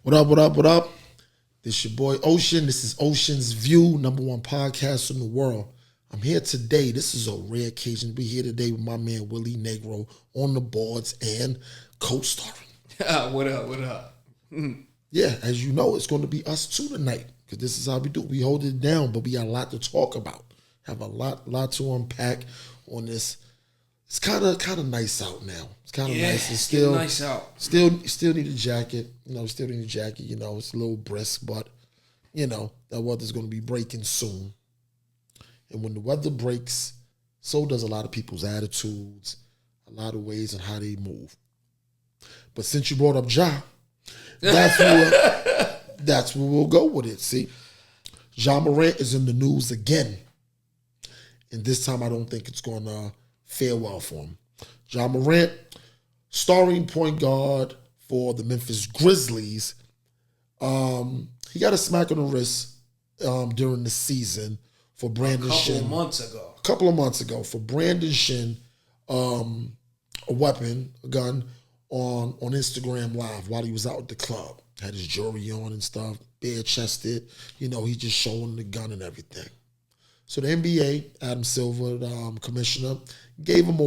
What up, what up, what up? This your boy Oshin. This is Oshin's View, #1 podcast in the world. I'm here today. This is a rare occasion to be here today with my man Willie Negro on the boards and co-starring. What up, what up? Yeah, as you know, it's going to be us two tonight because this is how we do. We hold it down, but we got a lot to talk about. Have a lot to unpack on this. It's kind of nice out now. It's kind of nice. It's still nice out. Still need a jacket. Still need a jacket. It's a little brisk, but that weather's going to be breaking soon. And when the weather breaks, so does a lot of people's attitudes, a lot of ways on how they move. But since you brought up Ja, that's where we'll go with it. See, Ja Morant is in the news again, and this time I don't think it's going to fare well for him. Ja Morant, starting point guard for the Memphis Grizzlies, he got a smack on the wrist during the season for brandishing A couple of months ago for brandishing a gun on Instagram Live while he was out at the club. Had his jewelry on and stuff, bare chested. He's just showing the gun and everything. So the NBA, Adam Silver, the commissioner, gave him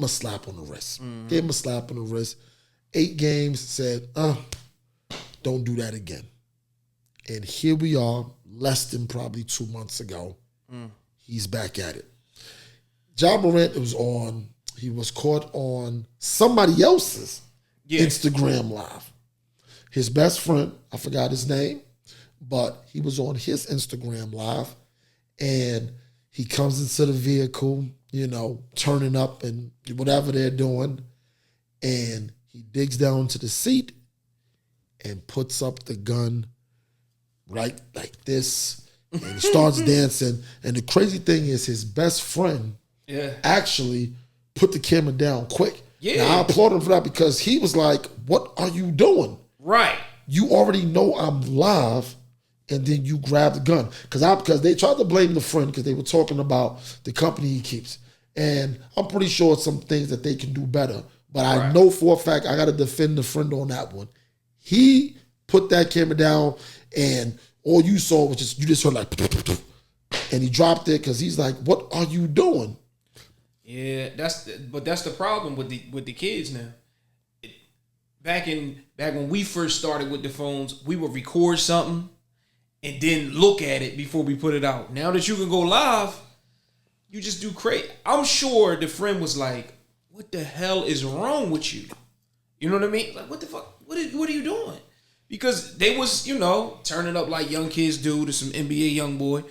a slap on the wrist. Mm-hmm. Gave him a slap on the wrist. 8 games, said, don't do that again. And here we are, less than probably 2 months ago. He's back at it. Ja Morant he was caught on somebody else's Instagram Live. His best friend, I forgot his name, but he was on his Instagram Live, and he comes into the vehicle, turning up and whatever they're doing, and he digs down to the seat and puts up the gun right like this, and he starts dancing. And the crazy thing is his best friend actually put the camera down quick. Yeah. Now, I applaud him for that because he was like, what are you doing? Right. You already know I'm live, and then you grab the gun. Because they tried to blame the friend because they were talking about the company he keeps. And I'm pretty sure it's some things that they can do better. But I know for a fact I got to defend the friend on that one. He put that camera down, and all you saw was you just heard like, and he dropped it because he's like, what are you doing? Yeah, that's the problem with the kids now. Back when we first started with the phones, we would record something and then look at it before we put it out. Now that you can go live, you just do crazy. I'm sure the friend was like, what the hell is wrong with you? You know what I mean? Like, what the fuck? What are you doing? Because they was, turning up like young kids do to some NBA young boy.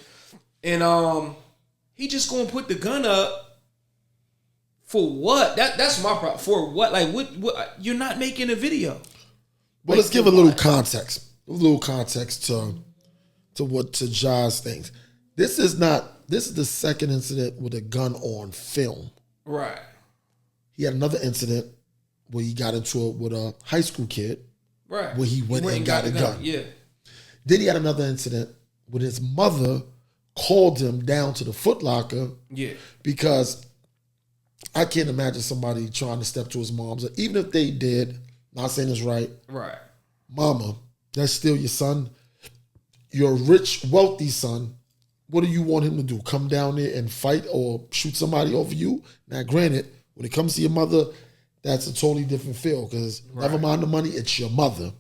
And he just gonna put the gun up for what? That's my problem. For what? Like, what you're not making a video. Well, let's give a little context. A little context to Ja's things. This is the second incident with a gun on film. Right. He had another incident where he got into it with a high school kid. Right. Where he went and got a gun. Yeah. Then he had another incident when his mother called him down to the Foot Locker. Yeah. Because I can't imagine somebody trying to step to his mom's. Even if they did, not saying it's right. Right. Mama, that's still your son. Your rich, wealthy son. What do you want him to do? Come down there and fight or shoot somebody over you? Now, granted, when it comes to your mother, that's a totally different feel because never mind the money, it's your mother.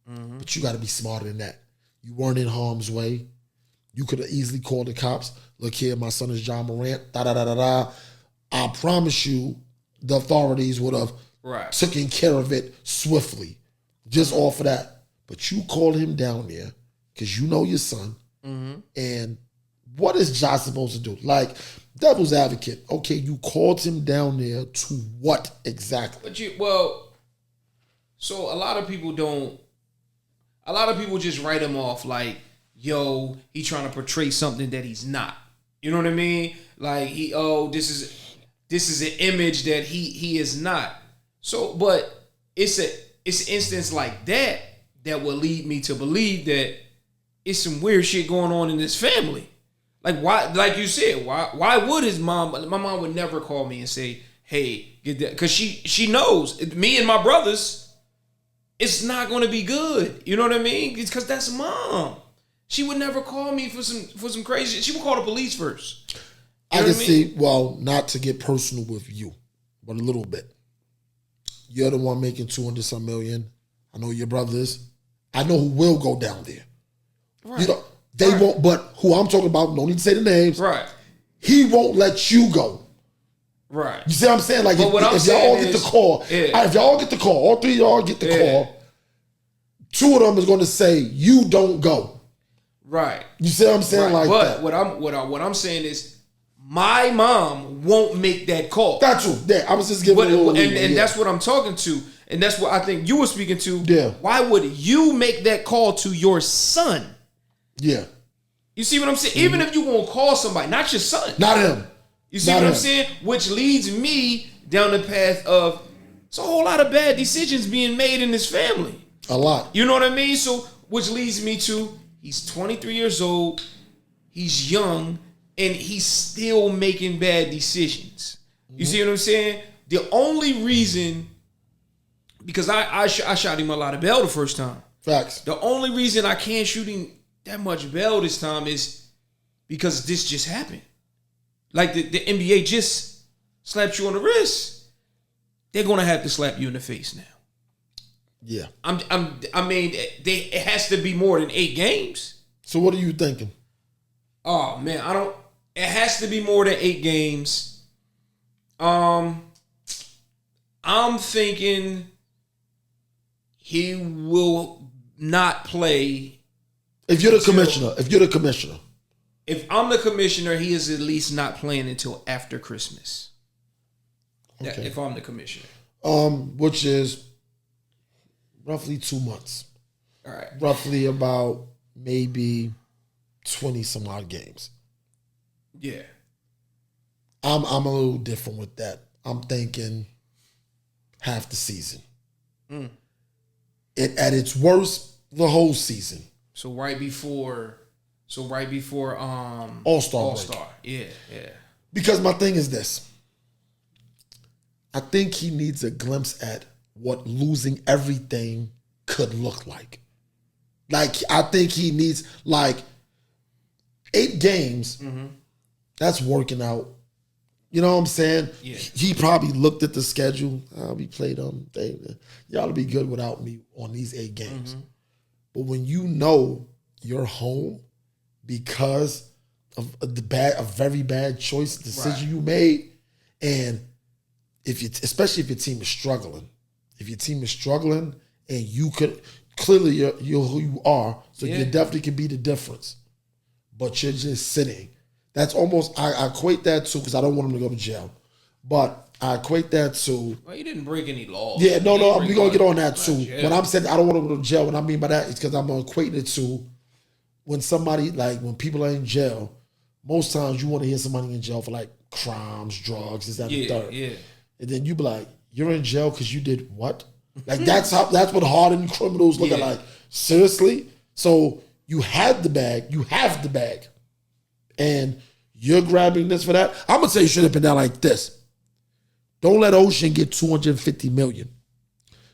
Mm-hmm. But you got to be smarter than that. You weren't in harm's way. You could have easily called the cops. Look here, my son is Ja Morant. Da-da-da-da-da. I promise you the authorities would have taken care of it swiftly. Just off of that. But you called him down there because you know your son. Mm-hmm. And what is Ja supposed to do? Like, devil's advocate. Okay, you called him down there to what exactly? So a lot of people just write him off like, yo, he trying to portray something that he's not. You know what I mean? Like, this is an image that he is not. So, but it's an instance like that will lead me to believe that it's some weird shit going on in this family. Like, why? Like you said, why would his mom? My mom would never call me and say, "Hey, get that," because she knows me and my brothers. it's not going to be good. You know what I mean? It's because that's mom. She would never call me for some crazy. She would call the police first. I can see. Well, not to get personal with you, but a little bit. You're the one making 200-some million. I know your brothers. I know who will go down there. Right. You know, they won't. But who I'm talking about, no need to say the names. Right. He won't let you go. Right. You see what I'm saying? Like, if y'all all get the call, if y'all get the call, all three of y'all get the call, two of them is going to say, you don't go. Right. You see what I'm saying? Like but that. What I'm saying is, my mom won't make that call. That's true. Yeah, I was just giving a little and that's what I'm talking to. And that's what I think you were speaking to. Yeah. Why would you make that call to your son? Yeah. You see what I'm saying? Even if you won't call somebody, not your son. Not him. You see what I'm saying? Which leads me down the path of, it's a whole lot of bad decisions being made in this family. A lot. You know what I mean? So, which leads me to, he's 23 years old, he's young, and he's still making bad decisions. You see what I'm saying? The only reason, because I shot him a lot of bail the first time. Facts. The only reason I can't shoot him that much bail this time is because this just happened. Like the NBA just slapped you on the wrist. They're gonna have to slap you in the face now. Yeah. It has to be more than 8 games. So what are you thinking? Oh man, it has to be more than 8 games. I'm thinking he will not play. If you're the commissioner. If I'm the commissioner, he is at least not playing until after Christmas. Okay. If I'm the commissioner. Which is roughly 2 months. All right. Roughly about maybe 20 some odd games. Yeah. I'm a little different with that. I'm thinking half the season. At its worst, the whole season. So right before All-Star. Yeah. Because my thing is this. I think he needs a glimpse at what losing everything could look like. Like, I think he needs, 8 games. That's working out. You know what I'm saying? Yeah. He probably looked at the schedule. We played y'all will be good without me on these 8 games. But when you know you're home because of a very bad decision you made, and especially if your team is struggling, and you could clearly you're who you are, so you definitely can be the difference. But you're just sitting. That's almost, I equate that to, because I don't want him to go to jail, but I equate that to. Well, you didn't break any laws. Yeah, no, we're going to get on that too. When I'm saying I don't want him to go to jail, what I mean by that is because I'm going to equate it to when somebody, when people are in jail, most times you want to hear somebody in jail for crimes, drugs, this, that, and the third. Yeah. And then you be like, you're in jail because you did what? That's what hardened criminals look at. Like, seriously? So you had the bag, you have the bag. And you're grabbing this for that. I'm gonna say you should have been down like this. Don't let Oshin get $250 million.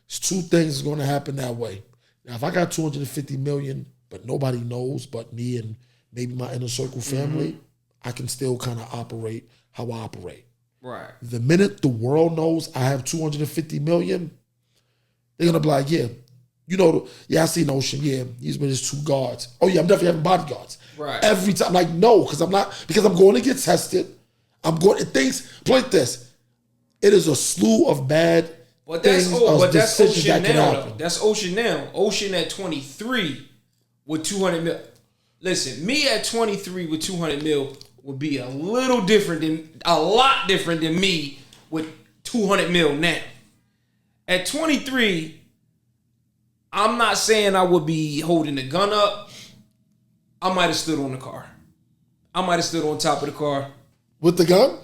There's 2 things that's gonna happen that way. Now, if I got $250 million, but nobody knows but me and maybe my inner circle family, I can still kind of operate how I operate. Right. The minute the world knows I have $250 million, they're gonna be like, I seen Oshin. Yeah, he's with his 2 guards. Oh yeah, I'm definitely having bodyguards. Right. Every time, no, because I'm going to get tested. I'm going to play this. It is a slew of bad decisions that can happen. That's Oshin now. Oshin at 23 with 200 mil. Listen, me at 23 with 200 mil would be a lot different than me with 200 mil now. At 23, I'm not saying I would be holding the gun up. I might have stood on the car. I might have stood on top of the car. With the gun?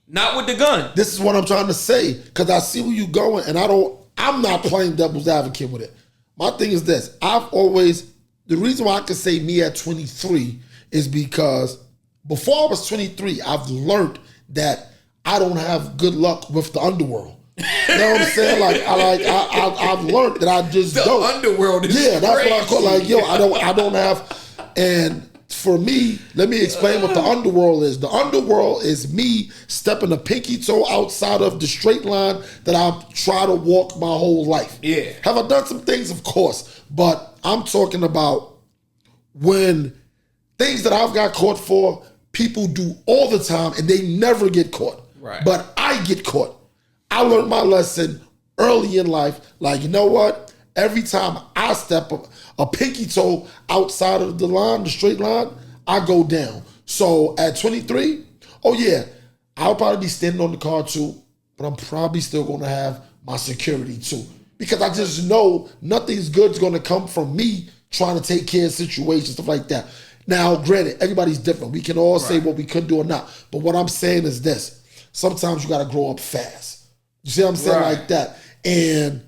Not with the gun. This is what I'm trying to say, because I see where you're going, and I'm not playing devil's advocate with it. My thing is this. The reason why I can say me at 23 is because before I was 23, I've learned that I don't have good luck with the underworld. You know what I'm saying? I've learned that I just don't. The underworld is that's crazy. what I call I don't have. And for me, let me explain what the underworld is. The underworld is me stepping a pinky toe outside of the straight line that I've tried to walk my whole life. Yeah. Have I done some things? Of course. But I'm talking about when things that I've got caught for, people do all the time and they never get caught. Right. But I get caught. I learned my lesson early in life. Like, you know what? Every time I step a pinky toe outside of the line, the straight line, I go down. So at 23, I'll probably be standing on the car too, but I'm probably still going to have my security too. Because I just know nothing's good's going to come from me trying to take care of situations, stuff like that. Now, granted, everybody's different. We can all say what we could do or not. But what I'm saying is this. Sometimes you got to grow up fast. You see what I'm saying? Like that. And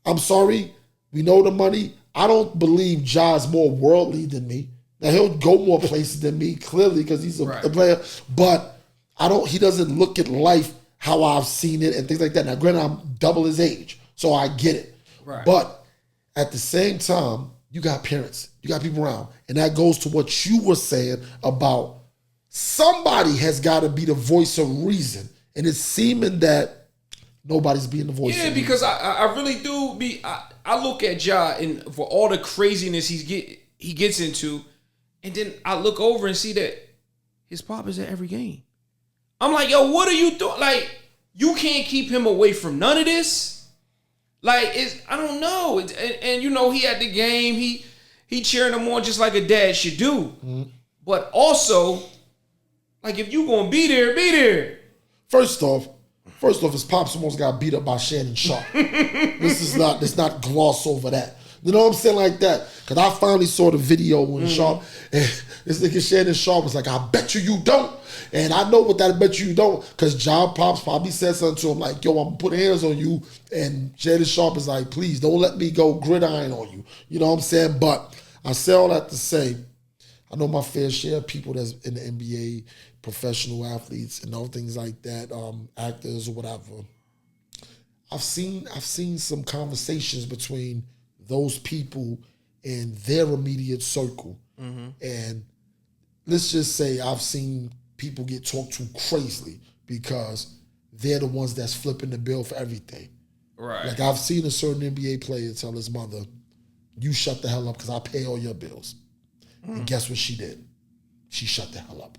I'm sorry, we know the money. I don't believe Ja is more worldly than me. Now, he'll go more places than me, clearly, because he's a player. But he doesn't look at life how I've seen it and things like that. Now, granted, I'm double his age, so I get it. Right. But at the same time, you got parents, you got people around. And that goes to what you were saying about somebody has got to be the voice of reason. And it's seeming that nobody's being the voice of reason. Yeah, because I really do I look at Ja and for all the craziness he gets into, and then I look over and see that his pop is at every game. I'm like, yo, what are you doing? Like, you can't keep him away from none of this. Like, I don't know. And you know, he at the game, he cheering him on just like a dad should do. Mm-hmm. But also, like, if you gonna be there, be there. First off, his pops almost got beat up by Shannon Sharp. Let's not gloss over that. You know what I'm saying? Like that. Because I finally saw the video when Sharp, and this nigga Shannon Sharp was like, I bet you don't. And I know what that I bet you don't. Because John Pops probably said something to him like, yo, I'm going to put hands on you. And Shannon Sharp is like, please, don't let me go gridiron on you. You know what I'm saying? But I say all that to say, I know my fair share of people that's in the NBA, professional athletes and all things like that, actors or whatever. I've seen some conversations between those people and their immediate circle. Mm-hmm. And let's just say I've seen people get talked to crazily because they're the ones that's flipping the bill for everything. Right. Like I've seen a certain NBA player tell his mother, you shut the hell up because I pay all your bills. Mm. And guess what she did? She shut the hell up.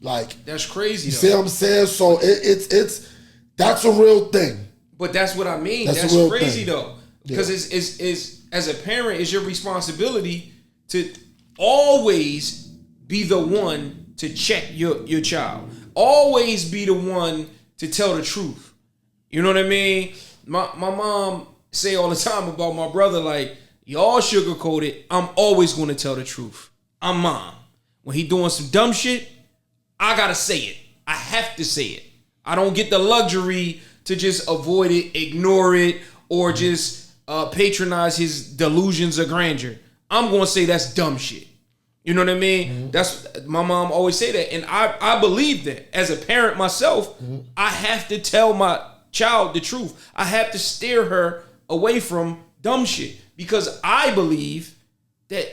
Like, that's crazy. You see what I'm saying? So it's that's a real thing. But that's what I mean. That's crazy thing. Though, because it's as a parent, it's your responsibility to always be the one to check your child. Always be the one to tell the truth. You know what I mean? My mom say all the time about my brother, like, y'all sugarcoat it. I'm always going to tell the truth. I'm mom. When he doing some dumb shit, I gotta say it. I have to say it. I don't get the luxury to just avoid it, ignore it, or just patronize his delusions of grandeur. I'm gonna say that's dumb shit. You know what I mean? Mm-hmm. That's my mom always say that, and I believe that as a parent myself. Mm-hmm. I have to tell my child the truth. I have to steer her away from dumb shit because I believe that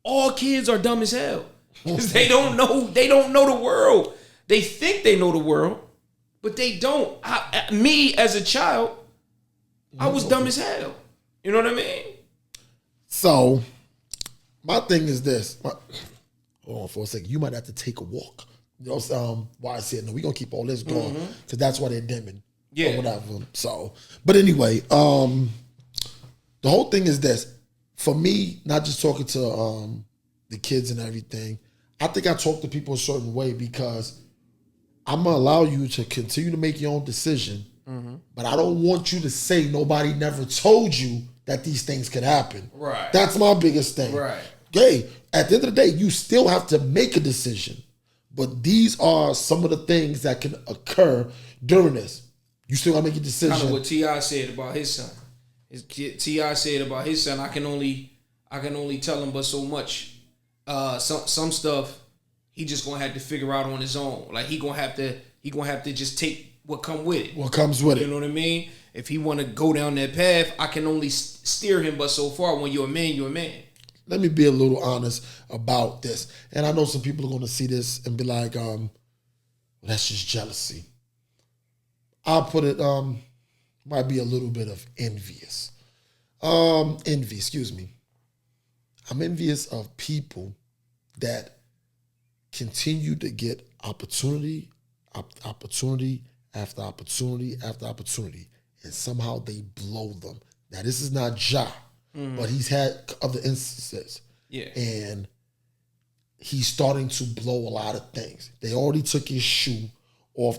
all kids are dumb as hell. Because they don't know the world. They think they know the world, but they don't. Me as a child, I was dumb as hell. You know what I mean? So, my thing is this. Hold on for a second. You might have to take a walk. You know, why I said no. We're gonna keep all this going because that's why they're dimming. Yeah. Or whatever. So, but anyway, the whole thing is this. For me, not just talking to the kids and everything. I think I talk to people a certain way because I'm going to allow you to continue to make your own decision, but I don't want you to say nobody never told you that these things could happen. Right. That's my biggest thing. Right. Okay, at the end of the day, you still have to make a decision, but these are some of the things that can occur during this. You still got to make a decision. Kind of what T.I. said about his son. T.I. said about his son, I can only tell him but so much. Some stuff he just gonna have to figure out on his own. Like he gonna have to just take what come with it. What comes with it. You know what I mean? If he want to go down that path, I can only steer him but so far. When you're a man, you're a man. Let me be a little honest about this. And I know some people are going to see this and be like, well, that's just jealousy. I'll put it, might be a little bit of envious. Envy, excuse me. I'm envious of people that continue to get opportunity after opportunity, and somehow they blow them. Now, this is not Ja, but he's had other instances. Yeah. And he's starting to blow a lot of things. They already took his shoe off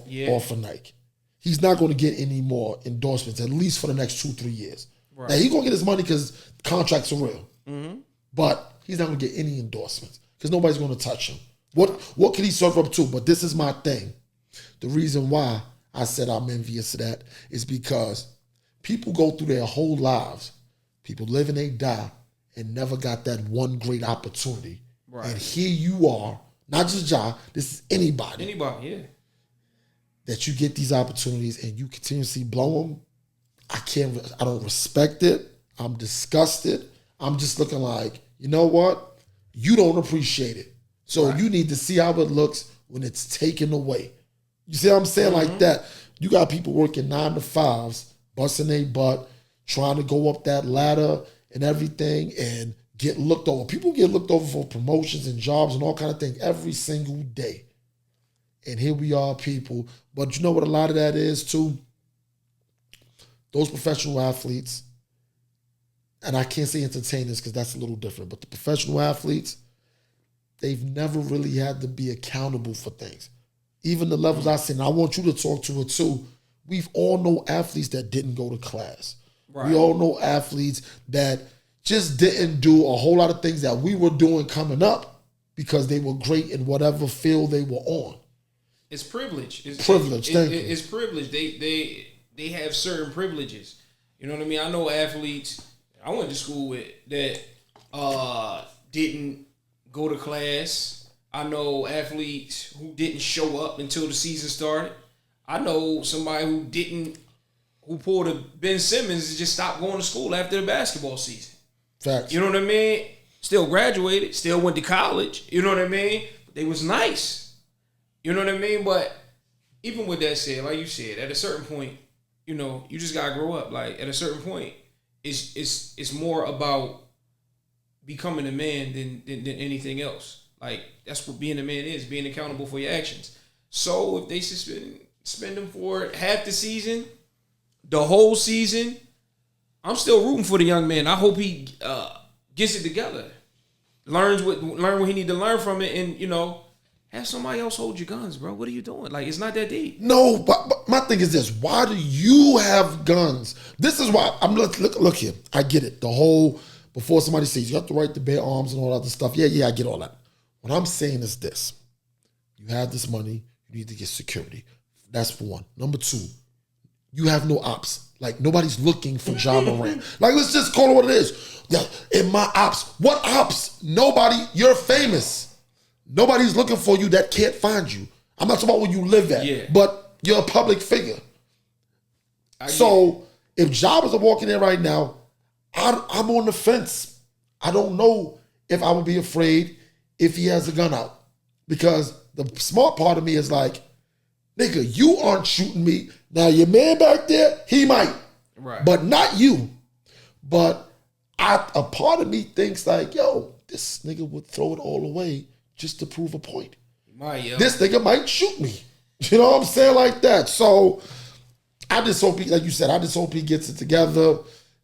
of Nike. He's not going to get any more endorsements, at least for the next 2-3 years. Right. Now, he's going to get his money because contracts are real. Mm-hmm. But he's not going to get any endorsements because nobody's going to touch him. What can he serve up to? But this is my thing. The reason why I said I'm envious of that is because people go through their whole lives. People live and they die and never got that one great opportunity. Right. And here you are, not just Ja, this is anybody. Anybody, yeah. That you get these opportunities and you continuously blow them. I don't respect it. I'm disgusted. I'm just looking like, you know what? You don't appreciate it. So you need to see how it looks when it's taken away. You see what I'm saying? Like that. You got people working 9 to 5s, busting their butt, trying to go up that ladder and everything and get looked over. People get looked over for promotions and jobs and all kind of things every single day. And here we are, people. But you know what a lot of that is too? Those professional athletes, and I can't say entertainers because that's a little different, but the professional athletes, they've never really had to be accountable for things. Even the levels I said, and I want you to talk to it too. We've all know athletes that didn't go to class. Right. We all know athletes that just didn't do a whole lot of things that we were doing coming up because they were great in whatever field they were on. It's privilege. It's privilege. It's privilege. They have certain privileges. You know what I mean? I know athletes I went to school with that didn't go to class. I know athletes who didn't show up until the season started. I know somebody who pulled a Ben Simmons and just stopped going to school after the basketball season. Facts. You know what I mean? Still graduated, still went to college. You know what I mean? They was nice. You know what I mean? But even with that said, like you said, at a certain point, you know, you just gotta grow up. Like at a certain point, it's more about becoming a man than anything else. Like that's what being a man is, being accountable for your actions. So if they suspend him for half the season, the whole season, I'm still rooting for the young man. I hope he gets it together, learn what he need to learn from it, and you know, have somebody else hold your guns, bro. What are you doing? Like it's not that deep. No, but my thing is this: why do you have guns? This is why I'm look here. I get it. The whole before somebody says you have the right to bear arms and all that other stuff. Yeah, I get all that. What I'm saying is this: you have this money, you need to get security. That's for one. Number two, you have no ops. Like nobody's looking for Ja Morant. Like let's just call it what it is. Yeah, in my ops, what ops? Nobody. You're famous. Nobody's looking for you that can't find you. I'm not talking about where you live at, but you're a public figure. So if Ja was walking in right now, I'm on the fence. I don't know if I would be afraid if he has a gun out. Because the smart part of me is like, nigga, you aren't shooting me. Now your man back there, he might. Right. But not you. But a part of me thinks like, yo, this nigga would throw it all away just to prove a point. This nigga might shoot me. You know what I'm saying? Like that. So I just hope he, like you said, I just hope he gets it together.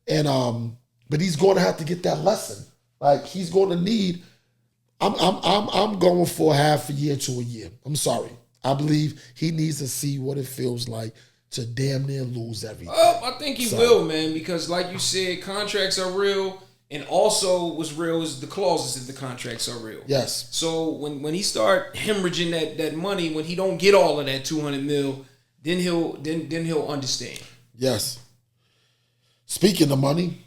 And but he's going to have to get that lesson. Like he's going to need. I'm going for half a year to a year. I'm sorry. I believe he needs to see what it feels like to damn near lose everything. I think he will, man, because like you said, contracts are real. And also what's real is the clauses in the contracts are real. Yes. So when he start hemorrhaging that money, when he don't get all of that $200 million, then he'll understand. Yes. Speaking of money,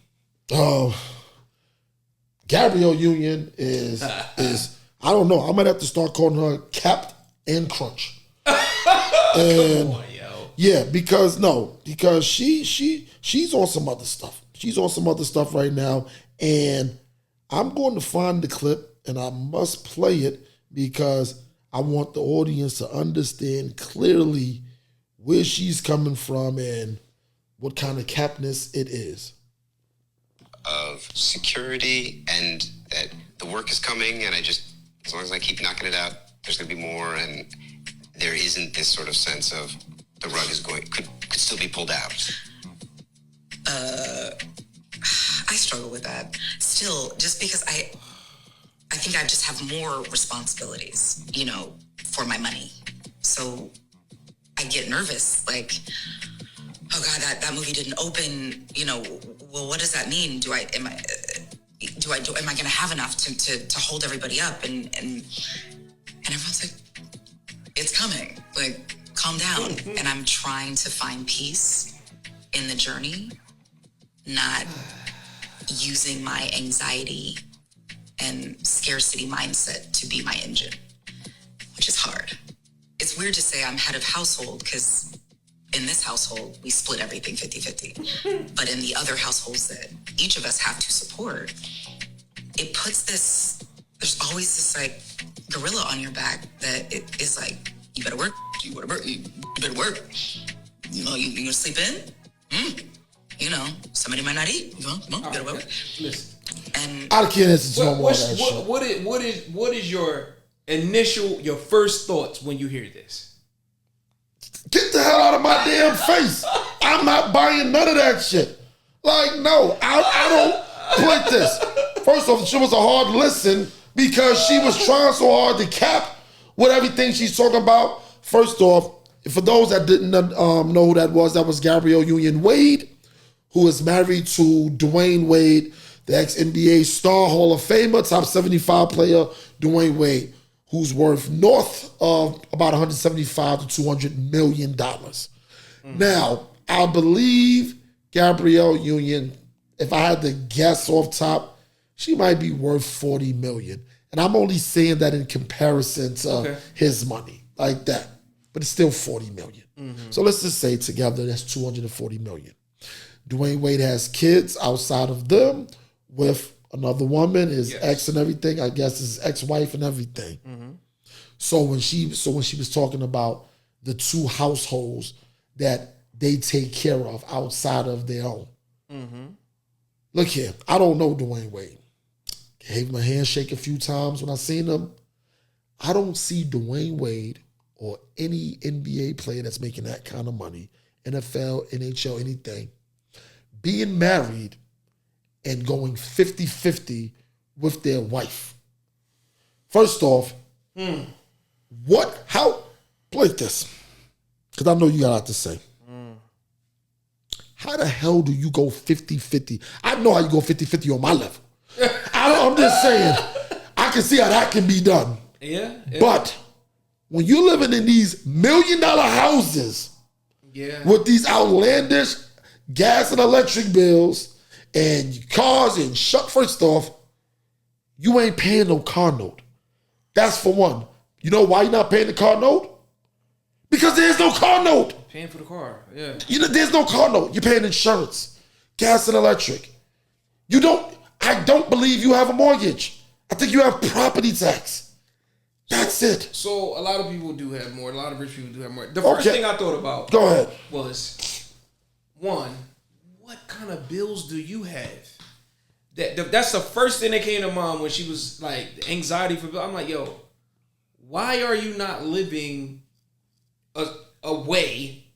Gabby Union is I don't know. I might have to start calling her Capped and Crunch. And Yeah, because she's on some other stuff. She's on some other stuff right now, and I'm going to find the clip and I must play it because I want the audience to understand clearly where she's coming from and what kind of capness it is. Of security and that the work is coming, and as long as I keep knocking it out, there's going to be more, and there isn't this sort of sense of the rug is could still be pulled out. I struggle with that still, just because I think I just have more responsibilities, for my money. So I get nervous, like, oh God, that movie didn't open, well, what does that mean? Am I going to have enough to hold everybody up? And everyone's like, it's coming, like, calm down. And I'm trying to find peace in the journey, not using my anxiety and scarcity mindset to be my engine, which is hard. It's weird to say I'm head of household because in this household, we split everything 50-50. But in the other households that each of us have to support, it puts there's always this like gorilla on your back that it is like, you better work, you better work. You gonna sleep in? Somebody might not eat. You better work. Listen. And I can't answer no more of that shit. What is your first thoughts when you hear this? Get the hell out of my damn face. I'm not buying none of that shit. Like, no, I don't like this. First off, she was a hard listen because she was trying so hard to cap with everything she's talking about. First off, for those that didn't know who that was Gabby Union Wade, who is married to Dwayne Wade, the ex-NBA star, Hall of Famer, top 75 player, Dwayne Wade, who's worth north of about $175 to $200 million. Now, I believe Gabrielle Union, if I had to guess off top, she might be worth $40 million. And I'm only saying that in comparison to his money, like that. But it's still $40 million. So let's just say together that's $240 million. Dwayne Wade has kids outside of them with another woman, his ex and everything. I guess his ex-wife and everything. So when she was talking about the two households that they take care of outside of their own. Look here, I don't know Dwayne Wade. Gave him a handshake a few times when I seen him. I don't see Dwayne Wade or any NBA player that's making that kind of money, NFL, NHL, anything, being married and going 50-50 with their wife. First off, play this, because I know you got a lot to say. How the hell do you go 50-50? I know how you go 50-50 on my level. I'm just saying, I can see how that can be done. Yeah. But when you're living in these $1 million houses with these outlandish gas and electric bills and cars and first off, you ain't paying no car note. That's for one. You know why you're not paying the car note? Because there's no car note. Paying for the car, yeah. There's no car note. You're paying insurance, gas and electric. I don't believe you have a mortgage. I think you have property tax. That's it. So a lot of people do have more. A lot of rich people do have more. The first thing I thought about was, one, what kind of bills do you have? That's the first thing that came to mind when she was like, anxiety for bills. I'm like, yo, why are you not living a way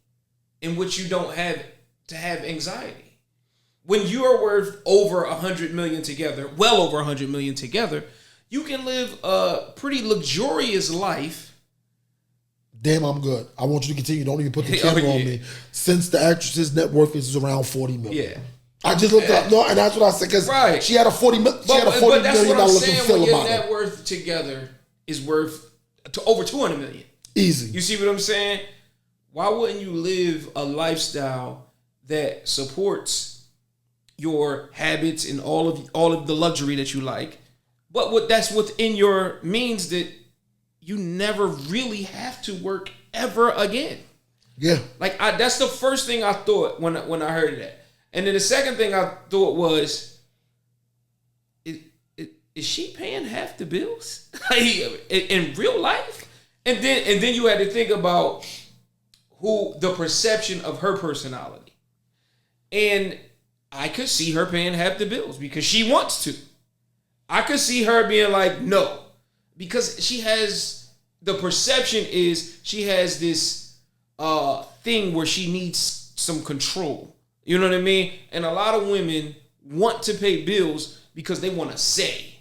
in which you don't have to have anxiety? When you are worth over $100 million together, well over $100 million together, you can live a pretty luxurious life. Damn, I'm good. I want you to continue. Don't even put the camera on me. Since the actress's net worth is around $40 million. Yeah. I just looked up. No, and that's what I said, because she had a $40 million look and feel about it. Your net worth together is worth over $200 million. Easy. You see what I'm saying? Why wouldn't you live a lifestyle that supports your habits and all of the luxury that you like, but that's within your means, that you never really have to work ever again? Yeah. Like that's the first thing I thought when I heard that. And then the second thing I thought was, is she paying half the bills like, in real life? And then you had to think about who the perception of her personality. And I could see her paying half the bills because she wants to. I could see her being like, no, because she has the perception is she has this thing where she needs some control. You know what I mean? And a lot of women want to pay bills because they want to say.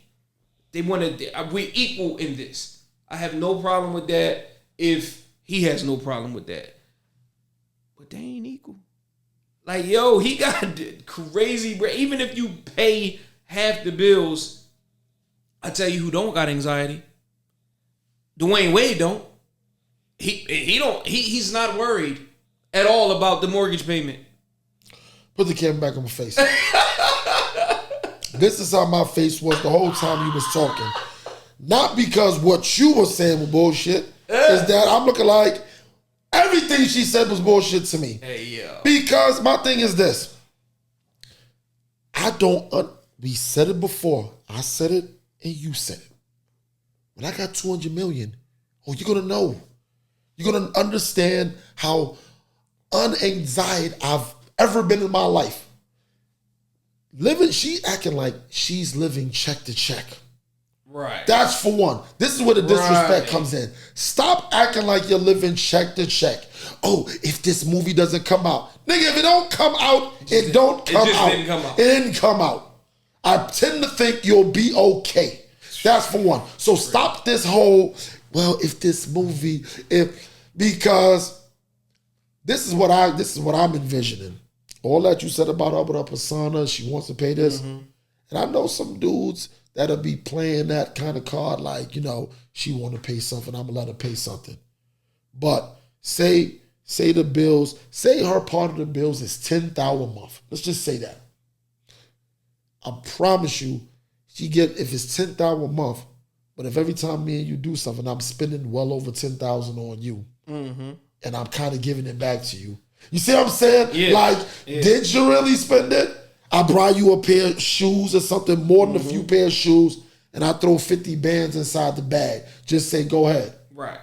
They want to, we're equal in this. I have no problem with that if he has no problem with that. But they ain't equal. Like, yo, he got crazy. Even if you pay half the bills, I tell you who don't got anxiety. Dwayne Wade don't. He's not worried at all about the mortgage payment. Put the camera back on my face. This is how my face was the whole time you was talking. Not because what you were saying was bullshit. Is that I'm looking like everything she said was bullshit to me. Hey, yo. Because my thing is this. I don't, we said it before. I said it and you said it. When I got 200 million, oh, you're going to know. You're going to understand how unanxiety I've ever been in my life. She acting like she's living check to check. Right. That's for one. This is where the disrespect comes in. Stop acting like you're living check to check. Oh, if this movie doesn't come out. Nigga, if it don't come out, it don't come out. It didn't come out. I tend to think you'll be okay. That's for one. So stop this whole, well, if this movie, because this is what I'm envisioning. All that you said about her with her persona, she wants to pay this. Mm-hmm. And I know some dudes that'll be playing that kind of card like, she want to pay something, I'm going to let her pay something. But say the bills, say her part of the bills is $10,000 a month. Let's just say that. I promise you, if it's $10,000 a month, but if every time me and you do something, I'm spending well over $10,000 on you, mm-hmm. and I'm kind of giving it back to you. You see what I'm saying? Yeah. Did you really spend it? I buy you a pair of shoes or something, more than a few pair of shoes, and I throw 50 bands inside the bag. Just say, go ahead. Right.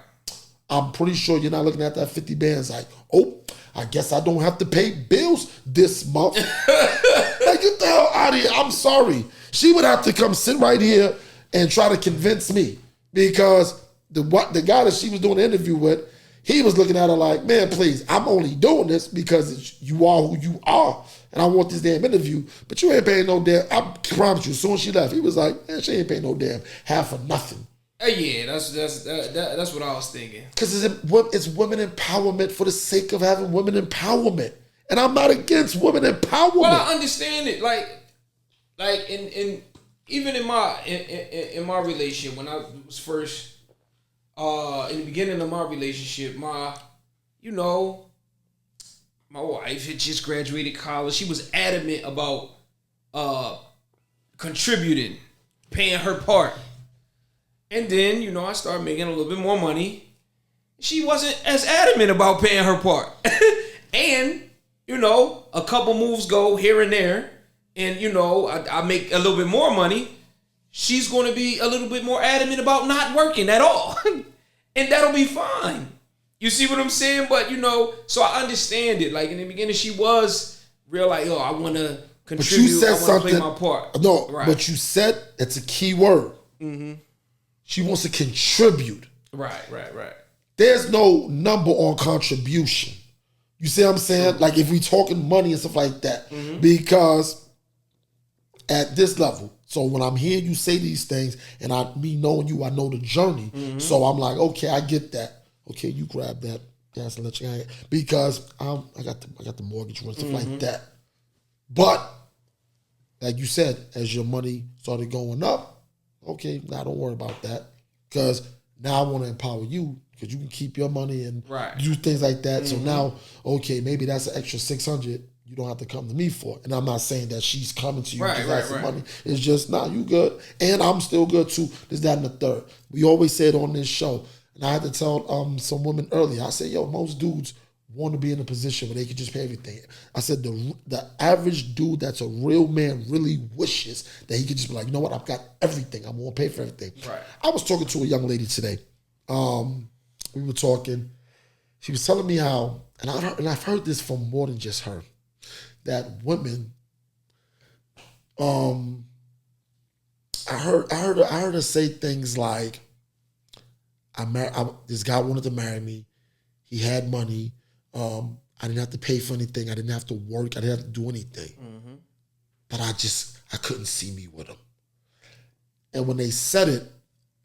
I'm pretty sure you're not looking at that 50 bands like, oh, I guess I don't have to pay bills this month. Like, get the hell out of here. I'm sorry. She would have to come sit right here and try to convince me, because the guy that she was doing the interview with, he was looking at her like, man, please, I'm only doing this because you are who you are, and I want this damn interview, but you ain't paying no damn, I promise you, as soon as she left, he was like, man, she ain't paying no damn half of nothing. Yeah, that's what I was thinking. Because it's women empowerment for the sake of having women empowerment. And I'm not against women empowerment. Well, I understand it. Like in even in my relationship, when I was first in the beginning of my relationship, my wife had just graduated college. She was adamant about contributing, paying her part. And then, I started making a little bit more money. She wasn't as adamant about paying her part. And, a couple moves go here and there. And, I make a little bit more money. She's going to be a little bit more adamant about not working at all. And that'll be fine. You see what I'm saying? But, so I understand it. Like, in the beginning, she was real like, I want to contribute. But you said I want to play my part. No, right. But you said, it's a key word. Mm-hmm. She wants to contribute. Right. There's no number on contribution. You see what I'm saying? Like, if we talking money and stuff like that. Mm-hmm. Because at this level, so when I'm hearing you say these things, and me knowing you, I know the journey. Mm-hmm. So I'm like, okay, I get that. Okay, you grab that gas and let you hang. Because I got the mortgage and stuff like that. But like you said, as your money started going up, okay, now don't worry about that, because now I want to empower you, because you can keep your money and do things like that. Mm-hmm. So now, okay, maybe that's an extra $600 you don't have to come to me for. And I'm not saying that she's coming to you because that's the money. It's just, you good, and I'm still good too. This, that, and the third. We always say it on this show, and I had to tell some women earlier. I said, most dudes want to be in a position where they could just pay everything. I said the average dude that's a real man really wishes that he could just be like, you know what, I've got everything. I'm going to pay for everything. Right. I was talking to a young lady today. We were talking. She was telling me how, and I've heard this from more than just her, that women, I heard her say things like, this guy wanted to marry me. He had money. I didn't have to pay for anything. I didn't have to work. I didn't have to do anything. Mm-hmm. But I couldn't see me with him. And when they said it,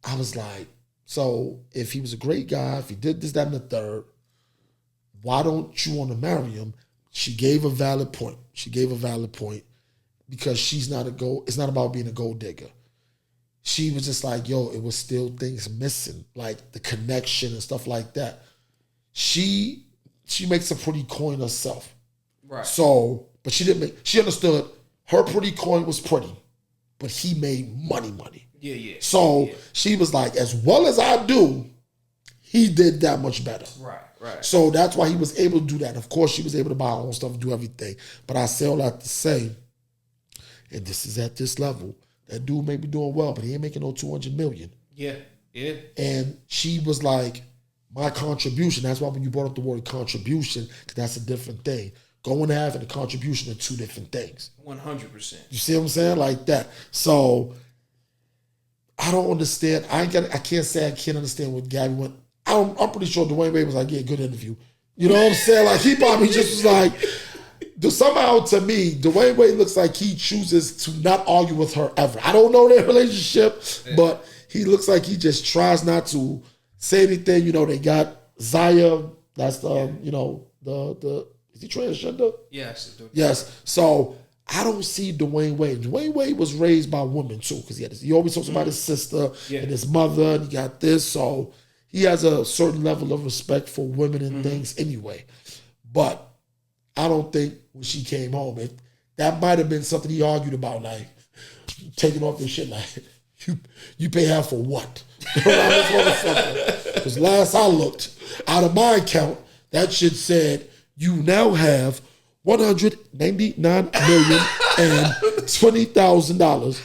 I was like, so if he was a great guy, if he did this, that, and the third, why don't you want to marry him? She gave a valid point. Because it's not about being a gold digger. She was just like, yo, it was still things missing, like the connection and stuff like that. She makes a pretty coin herself. Right. So, but she understood her pretty coin was pretty, but he made money. Yeah. So she was like, as well as I do, he did that much better. Right. So that's why he was able to do that. Of course, she was able to buy her own stuff and do everything. But I say all that to say, and this is at this level, that dude may be doing well, but he ain't making no $200 million. Yeah. And she was like, my contribution, that's why when you brought up the word contribution, because that's a different thing. Going to having a contribution are two different things. 100%. You see what I'm saying? Like that. So I don't understand. I can't say I can't understand what Gabby went. I'm pretty sure Dwayne Wade was like, yeah, good interview. You know what I'm saying? Like he probably just was like, somehow to me, Dwayne Wade looks like he chooses to not argue with her ever. I don't know their relationship, but he looks like he just tries not to say anything. You know, they got Zaya. That's the is he transgender? Yes. Yes. So I don't see Dwayne Wade. Dwayne Wade was raised by women too, because he always talks about his sister and his mother, and he got this. So he has a certain level of respect for women and things anyway. But I don't think when she came home, that might have been something he argued about, like taking off this shit, like you pay her for what? Because last I looked, out of my account, that shit said you now have $199,020,000,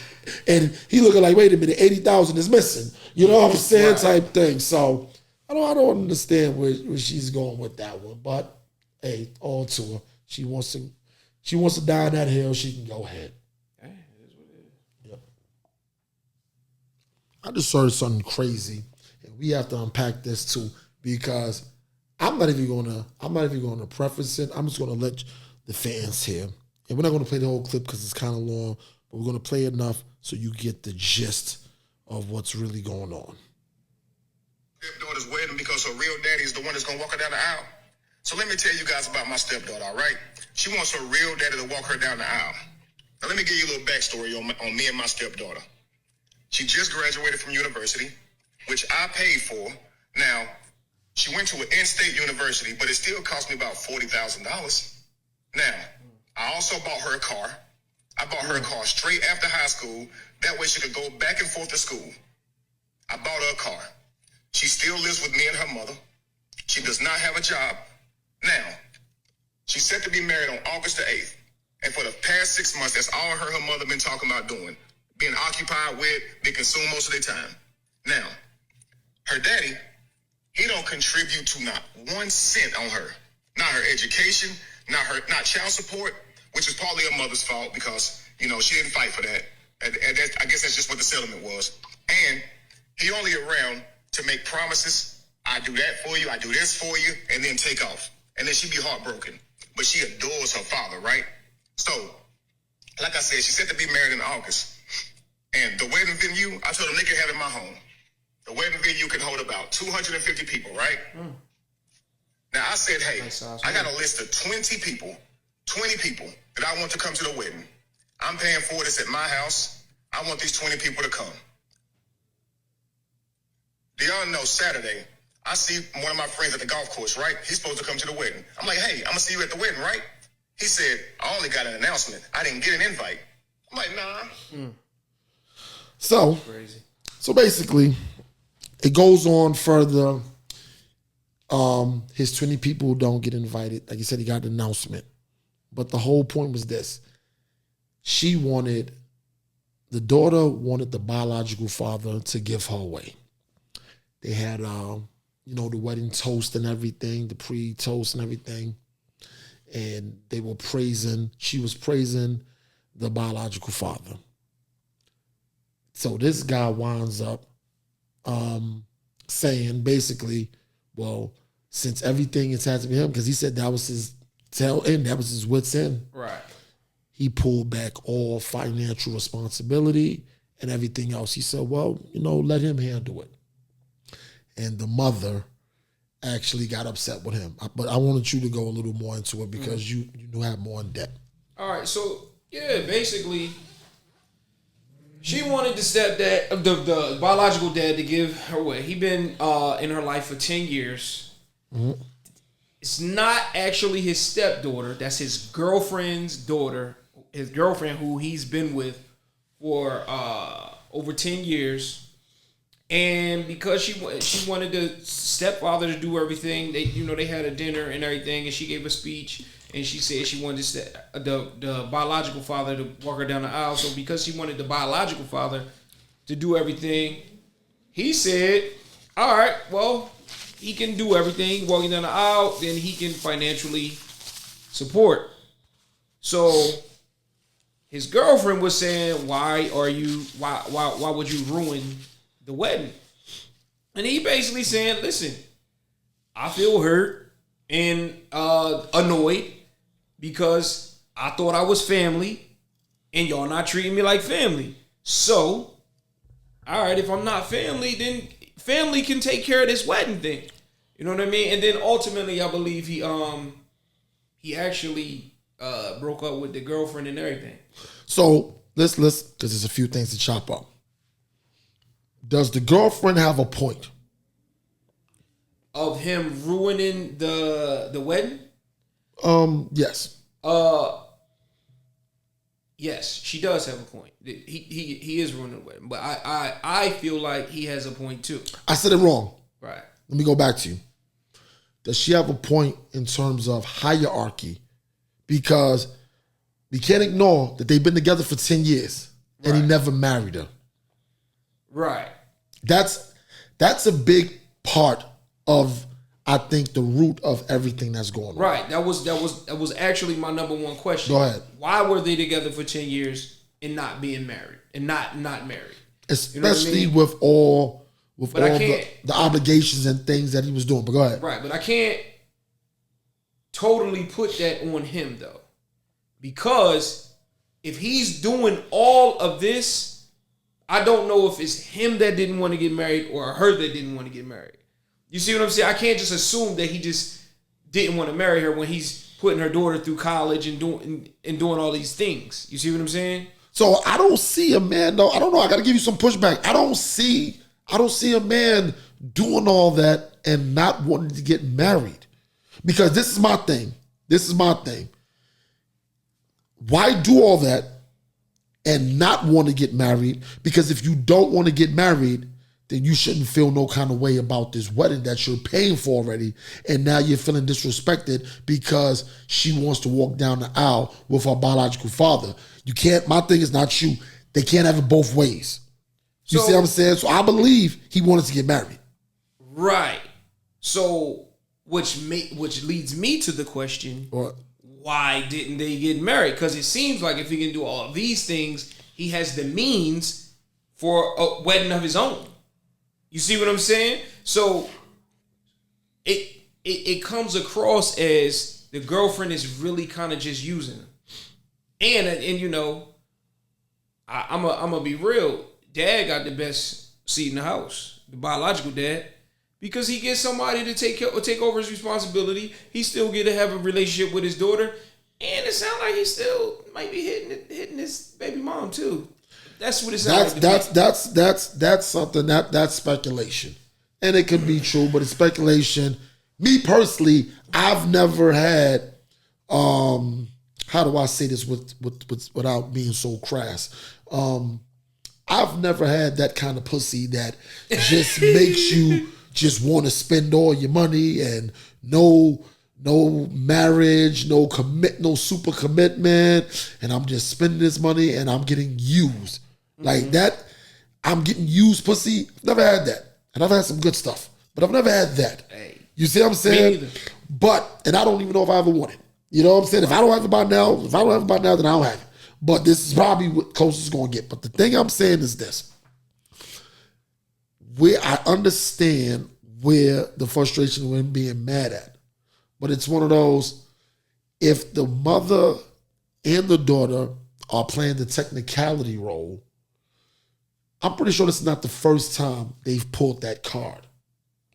and he looking like, wait a minute, 80,000 is missing. You know what I'm saying? Right. Type thing. So I don't understand where she's going with that one, but hey, all to her. She wants to die on that hill. She can go ahead. Hey, it is what it is. Yep. I just heard something crazy, and we have to unpack this too, because I'm not even gonna preface it. I'm just gonna let the fans hear, and we're not gonna play the whole clip because it's kind of long, but we're gonna play enough so you get the gist of what's really going on. Stepdaughter's wedding because her real daddy is the one that's gonna walk her down the aisle. So let me tell you guys about my stepdaughter, all right? She wants her real daddy to walk her down the aisle. Now let me give you a little backstory on me and my stepdaughter. She just graduated from university, which I paid for. Now, she went to an in-state university, but it still cost me about $40,000. Now, I also bought her a car. I bought her a car straight after high school. That way she could go back and forth to school. I bought her a car. She still lives with me and her mother. She does not have a job. Now, she's set to be married on August the 8th. And for the past 6 months, that's all her and her mother been talking about doing. Being occupied with, being consumed most of their time. Now, her daddy, he don't contribute to not 1 cent on her. Not her education, not child support, which is partly her mother's fault because, you know, she didn't fight for that. And I guess that's just what the settlement was. And he only around to make promises. I do that for you, I do this for you, and then take off. And then she'd be heartbroken. But she adores her father, right? So, like I said, she's set to be married in August. And the wedding venue, I told them they can have it in my home. The wedding venue can hold about 250 people, right? Now, I said, hey, I got a list of 20 people that I want to come to the wedding. I'm paying for this at my house. I want these 20 people to come. Do y'all know Saturday, I see one of my friends at the golf course, right? He's supposed to come to the wedding. I'm like, hey, I'm going to see you at the wedding, right? He said, I only got an announcement. I didn't get an invite. I'm like, nah. So, Crazy. so basically, it goes on further. His 20 people don't get invited. Like you said, he got an announcement. But the whole point was this. The daughter wanted the biological father to give her away. They had, the wedding toast and everything, the pre-toast and everything. And she was praising the biological father. So this guy winds up saying basically, well, since everything has had to be him, because he said that was his tail end, that was his wit's end. Right. He pulled back all financial responsibility and everything else. He said, well, let him handle it. And the mother actually got upset with him. But I wanted you to go a little more into it because you have more in depth. All right, so yeah, basically, she wanted the biological dad to give her away. He been in her life for 10 years. Mm-hmm. It's not actually his stepdaughter. That's his girlfriend's daughter. His girlfriend who he's been with for over 10 years. And because she wanted the stepfather to do everything, they had a dinner and everything, and she gave a speech, and she said she wanted the biological father to walk her down the aisle. So because she wanted the biological father to do everything, he said, all right, well, he can do everything, walking down the aisle, then he can financially support. So his girlfriend was saying, why would you ruin the wedding? And he basically saying, listen, I feel hurt and annoyed because I thought I was family and y'all not treating me like family. So, all right, if I'm not family, then family can take care of this wedding thing. You know what I mean? And then ultimately, I believe he actually broke up with the girlfriend and everything. So let's because there's a few things to chop up. Does the girlfriend have a point? Of him ruining the wedding? Yes. Yes, she does have a point. He is ruining the wedding, but I feel like he has a point too. I said it wrong. Right. Let me go back to you. Does she have a point in terms of hierarchy? Because we can't ignore that they've been together for 10 years and he never married her. Right. That's a big part of, I think, the root of everything that's going on. Right. That was actually my number one question. Go ahead. Why were they together for 10 years and not being married and not married? Especially with all the obligations and things that he was doing. But go ahead. Right, but I can't totally put that on him though. Because if he's doing all of this, I don't know if it's him that didn't want to get married or her that didn't want to get married. You see what I'm saying? I can't just assume that he just didn't want to marry her when he's putting her daughter through college and doing all these things. You see what I'm saying? So I don't see a man though. I don't know. I got to give you some pushback. I don't see a man doing all that and not wanting to get married. Because this is my thing. Why do all that and not want to get married? Because if you don't want to get married, then you shouldn't feel no kind of way about this wedding that you're paying for already. And now you're feeling disrespected because she wants to walk down the aisle with her biological father. You can't, my thing is not you. They can't have it both ways. You see what I'm saying? So I believe he wanted to get married. Right. So, which leads me to the question, why didn't they get married? Because it seems like if he can do all of these things, he has the means for a wedding of his own. You see what I'm saying? So it comes across as the girlfriend is really kind of just using him. And you know, I'm gonna be real. Dad got the best seat in the house, the biological dad, because he gets somebody to take over his responsibility. He still get to have a relationship with his daughter, and it sounds like he still might be hitting his baby mom too. That's what it sounds like. That's something that's speculation, and it could be true, but it's speculation. Me personally, I've never had. How do I say this without being so crass? I've never had that kind of pussy that just makes you just want to spend all your money and no marriage, no super commitment, and I'm just spending this money and I'm getting used. Like that, I'm getting used pussy. Never had that. And I've had some good stuff, but I've never had that. Hey, you see what I'm saying? And I don't even know if I ever want it. You know what I'm saying? If I don't have it by now, then I don't have it. But this is probably what closest it's going to get. But the thing I'm saying is this. Where I understand where the frustration when being mad at. But it's one of those, if the mother and the daughter are playing the technicality role, I'm pretty sure this is not the first time they've pulled that card.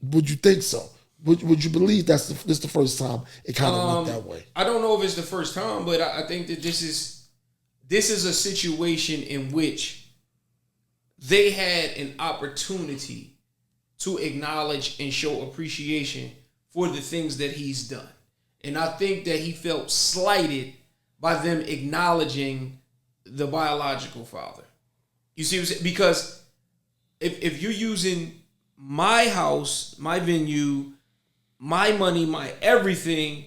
Would you think so? Would you believe this the first time it kind of went that way? I don't know if it's the first time, but I think that this is a situation in which they had an opportunity to acknowledge and show appreciation for the things that he's done. And I think that he felt slighted by them acknowledging the biological father. You see what I'm saying? Because if you're using my house, my venue, my money, my everything,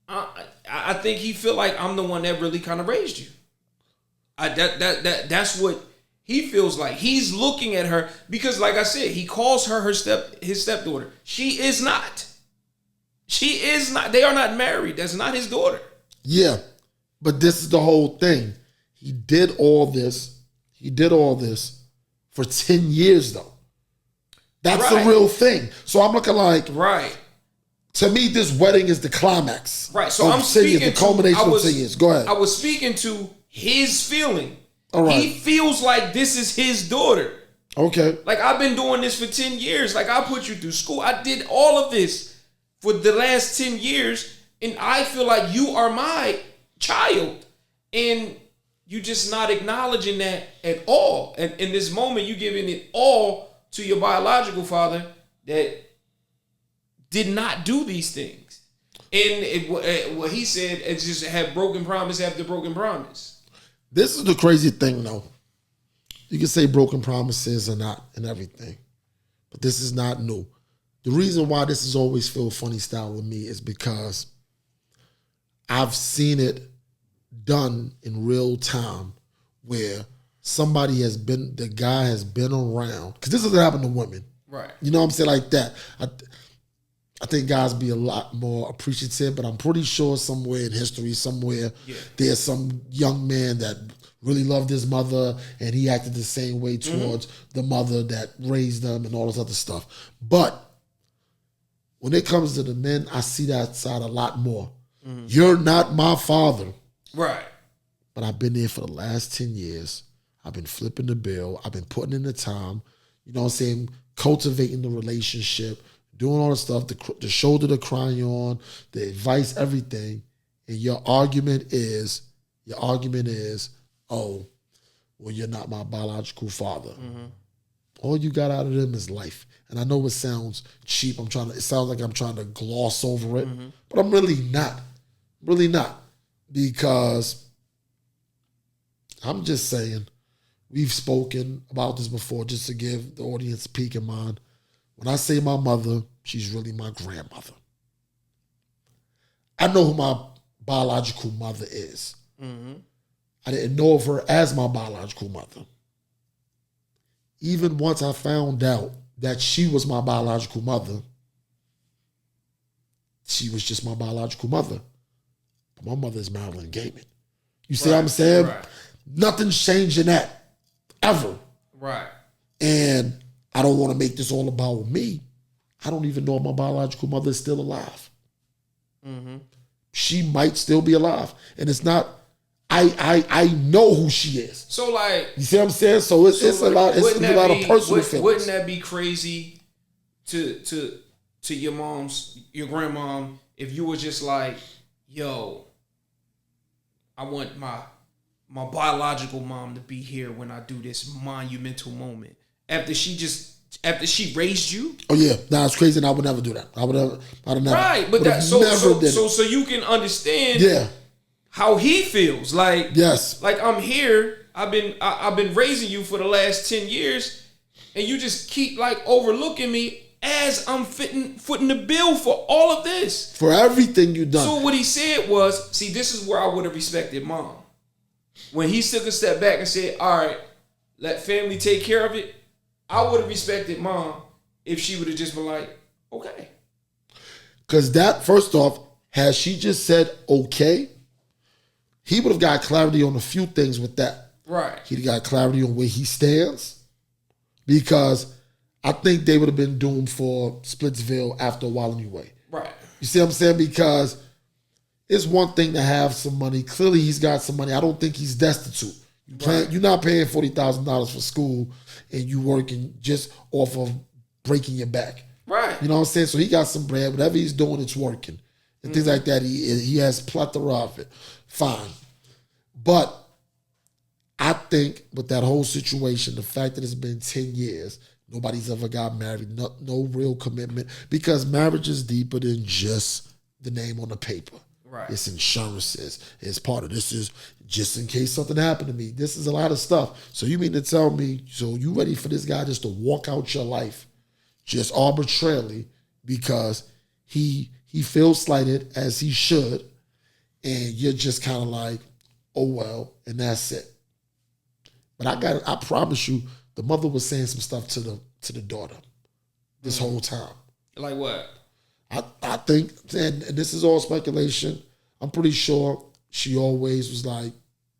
I think he feel like I'm the one that really kind of raised you. That's what he feels like. He's looking at her because, like I said, he calls her his stepdaughter. She is not. She is not. They are not married. That's not his daughter. Yeah, but this is the whole thing. He did all this for 10 years, though. That's the real thing. So I'm looking like, right. To me, this wedding is the climax. Right. So I'm speaking the culmination of 10 years. Go ahead. I was speaking to his feeling. All right. He feels like this is his daughter. Okay. Like, I've been doing this for 10 years. Like, I put you through school. I did all of this for the last 10 years. And I feel like you are my child. And you just not acknowledging that at all. And in this moment, you giving it all to your biological father that did not do these things. And what he said, it just had broken promise after broken promise. This is the crazy thing, though. You can say broken promises or not and everything, but this is not new. The reason why this has always feel funny style with me is because I've seen it done in real time where the guy has been around, because this doesn't happen to women. Right. You know what I'm saying? Like that. I think guys be a lot more appreciative, but I'm pretty sure somewhere in history, there's some young man that really loved his mother and he acted the same way towards the mother that raised them and all this other stuff. But when it comes to the men, I see that side a lot more. You're not my father. Right. But I've been there for the last 10 years. I've been flipping the bill. I've been putting in the time. You know what I'm saying? Cultivating the relationship, doing all the stuff, the shoulder to cry on, the advice, everything. And your argument is, oh, well, you're not my biological father. All you got out of them is life. And I know it sounds cheap. It sounds like I'm trying to gloss over it, but I'm really not. Really not. Because I'm just saying, we've spoken about this before just to give the audience a peek in mind. When I say my mother, she's really my grandmother. I know who my biological mother is. I didn't know of her as my biological mother. Even once I found out that she was my biological mother, she was just my biological mother. But my mother is Marilyn Gaiman. You see what I'm saying? Right. Nothing's changing that, ever. Right. And I don't want to make this all about me. I don't even know if my biological mother is still alive. She might still be alive. And it's not, I know who she is. So, like, you see what I'm saying? So it's a lot of personal feelings. Wouldn't that be crazy to your grandmom, if you were just like, yo, I want my biological mom to be here when I do this monumental moment. After she raised you? Oh yeah, it's crazy, and I would never do that. I'd have never. Right, but so you can understand how he feels. Like, yes, like I'm here. I've been raising you for the last 10 years, and you just keep like overlooking me as I'm footing the bill for all of this. For everything you done. So what he said was, see, this is where I would have respected mom. When he took a step back and said, all right, let family take care of it, I would have respected mom if she would have just been like, okay. Because that, first off, had she just said okay, he would have got clarity on a few things with that. Right. He'd got clarity on where he stands. Because I think they would have been doomed for Splitsville after a while anyway. Right. You see what I'm saying? Because it's one thing to have some money. Clearly, he's got some money. I don't think he's destitute. You're not paying $40,000 for school and you working just off of breaking your back. Right. You know what I'm saying? So he got some bread. Whatever he's doing, it's working. And things like that. He has plethora of it. Fine. But I think with that whole situation, the fact that it's been 10 years, nobody's ever got married, no real commitment, because marriage is deeper than just the name on the paper. Right. It's insurances. It's part of this is just in case something happened to me. This is a lot of stuff. So you mean to tell me, so you ready for this guy just to walk out your life just arbitrarily because he feels slighted as he should, and you're just kind of like, oh well, and that's it. But I promise you, the mother was saying some stuff to the daughter this whole time. Like what? I think, and this is all speculation, I'm pretty sure she always was like,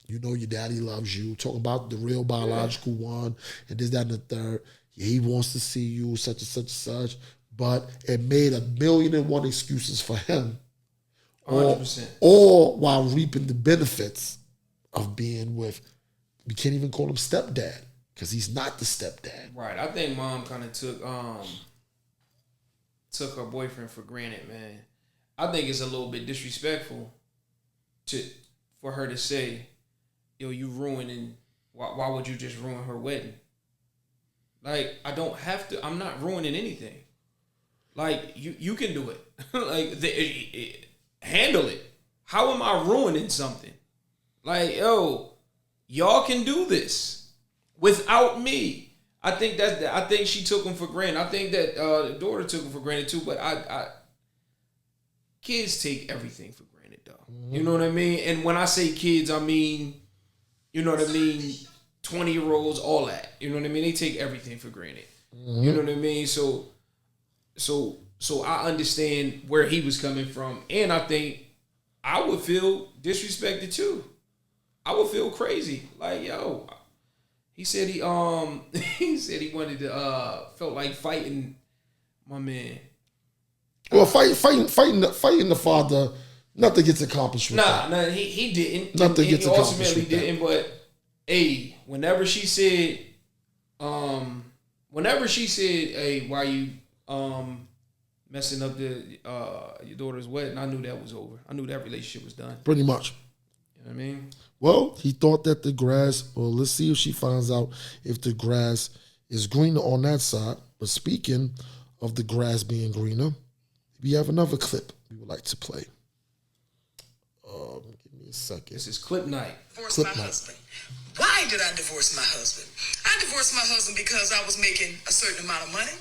you know your daddy loves you, talking about the real biological one, and this, that, and the third. Yeah, he wants to see you, such and such and such. But it made 1,000,001 excuses for him. 100%. Or while reaping the benefits of being with, we can't even call him stepdad, because he's not the stepdad. Right. I think mom kind of took her boyfriend for granted, man. I think it's a little bit disrespectful for her to say, yo, you ruining, why would you just ruin her wedding? Like, I don't have to, I'm not ruining anything. Like, you can do it. Like, handle it. How am I ruining something? Like, yo, y'all can do this without me. I think she took him for granted. I think that the daughter took him for granted too. But kids take everything for granted, though. Mm-hmm. You know what I mean? And when I say kids, I mean, you know what I mean, 20-year-olds, all that. You know what I mean? They take everything for granted. Mm-hmm. You know what I mean? So I understand where he was coming from, and I think I would feel disrespected too. I would feel crazy. Like, yo, he said he wanted to felt like fighting my man. Well, fighting the father, nothing gets accomplished with that. Nah, he didn't. Nothing gets accomplished ultimately with that. didn't. But hey, whenever she said, hey, why you messing up your daughter's wedding, I knew that was over. I knew that relationship was done. Pretty much. You know what I mean? Well, he thought that the grass, well, let's see if she finds out if the grass is greener on that side. But speaking of the grass being greener, we have another clip we would like to play. Give me a second. This is clip night. Clip night. Why did I divorce my husband? I divorced my husband because I was making a certain amount of money.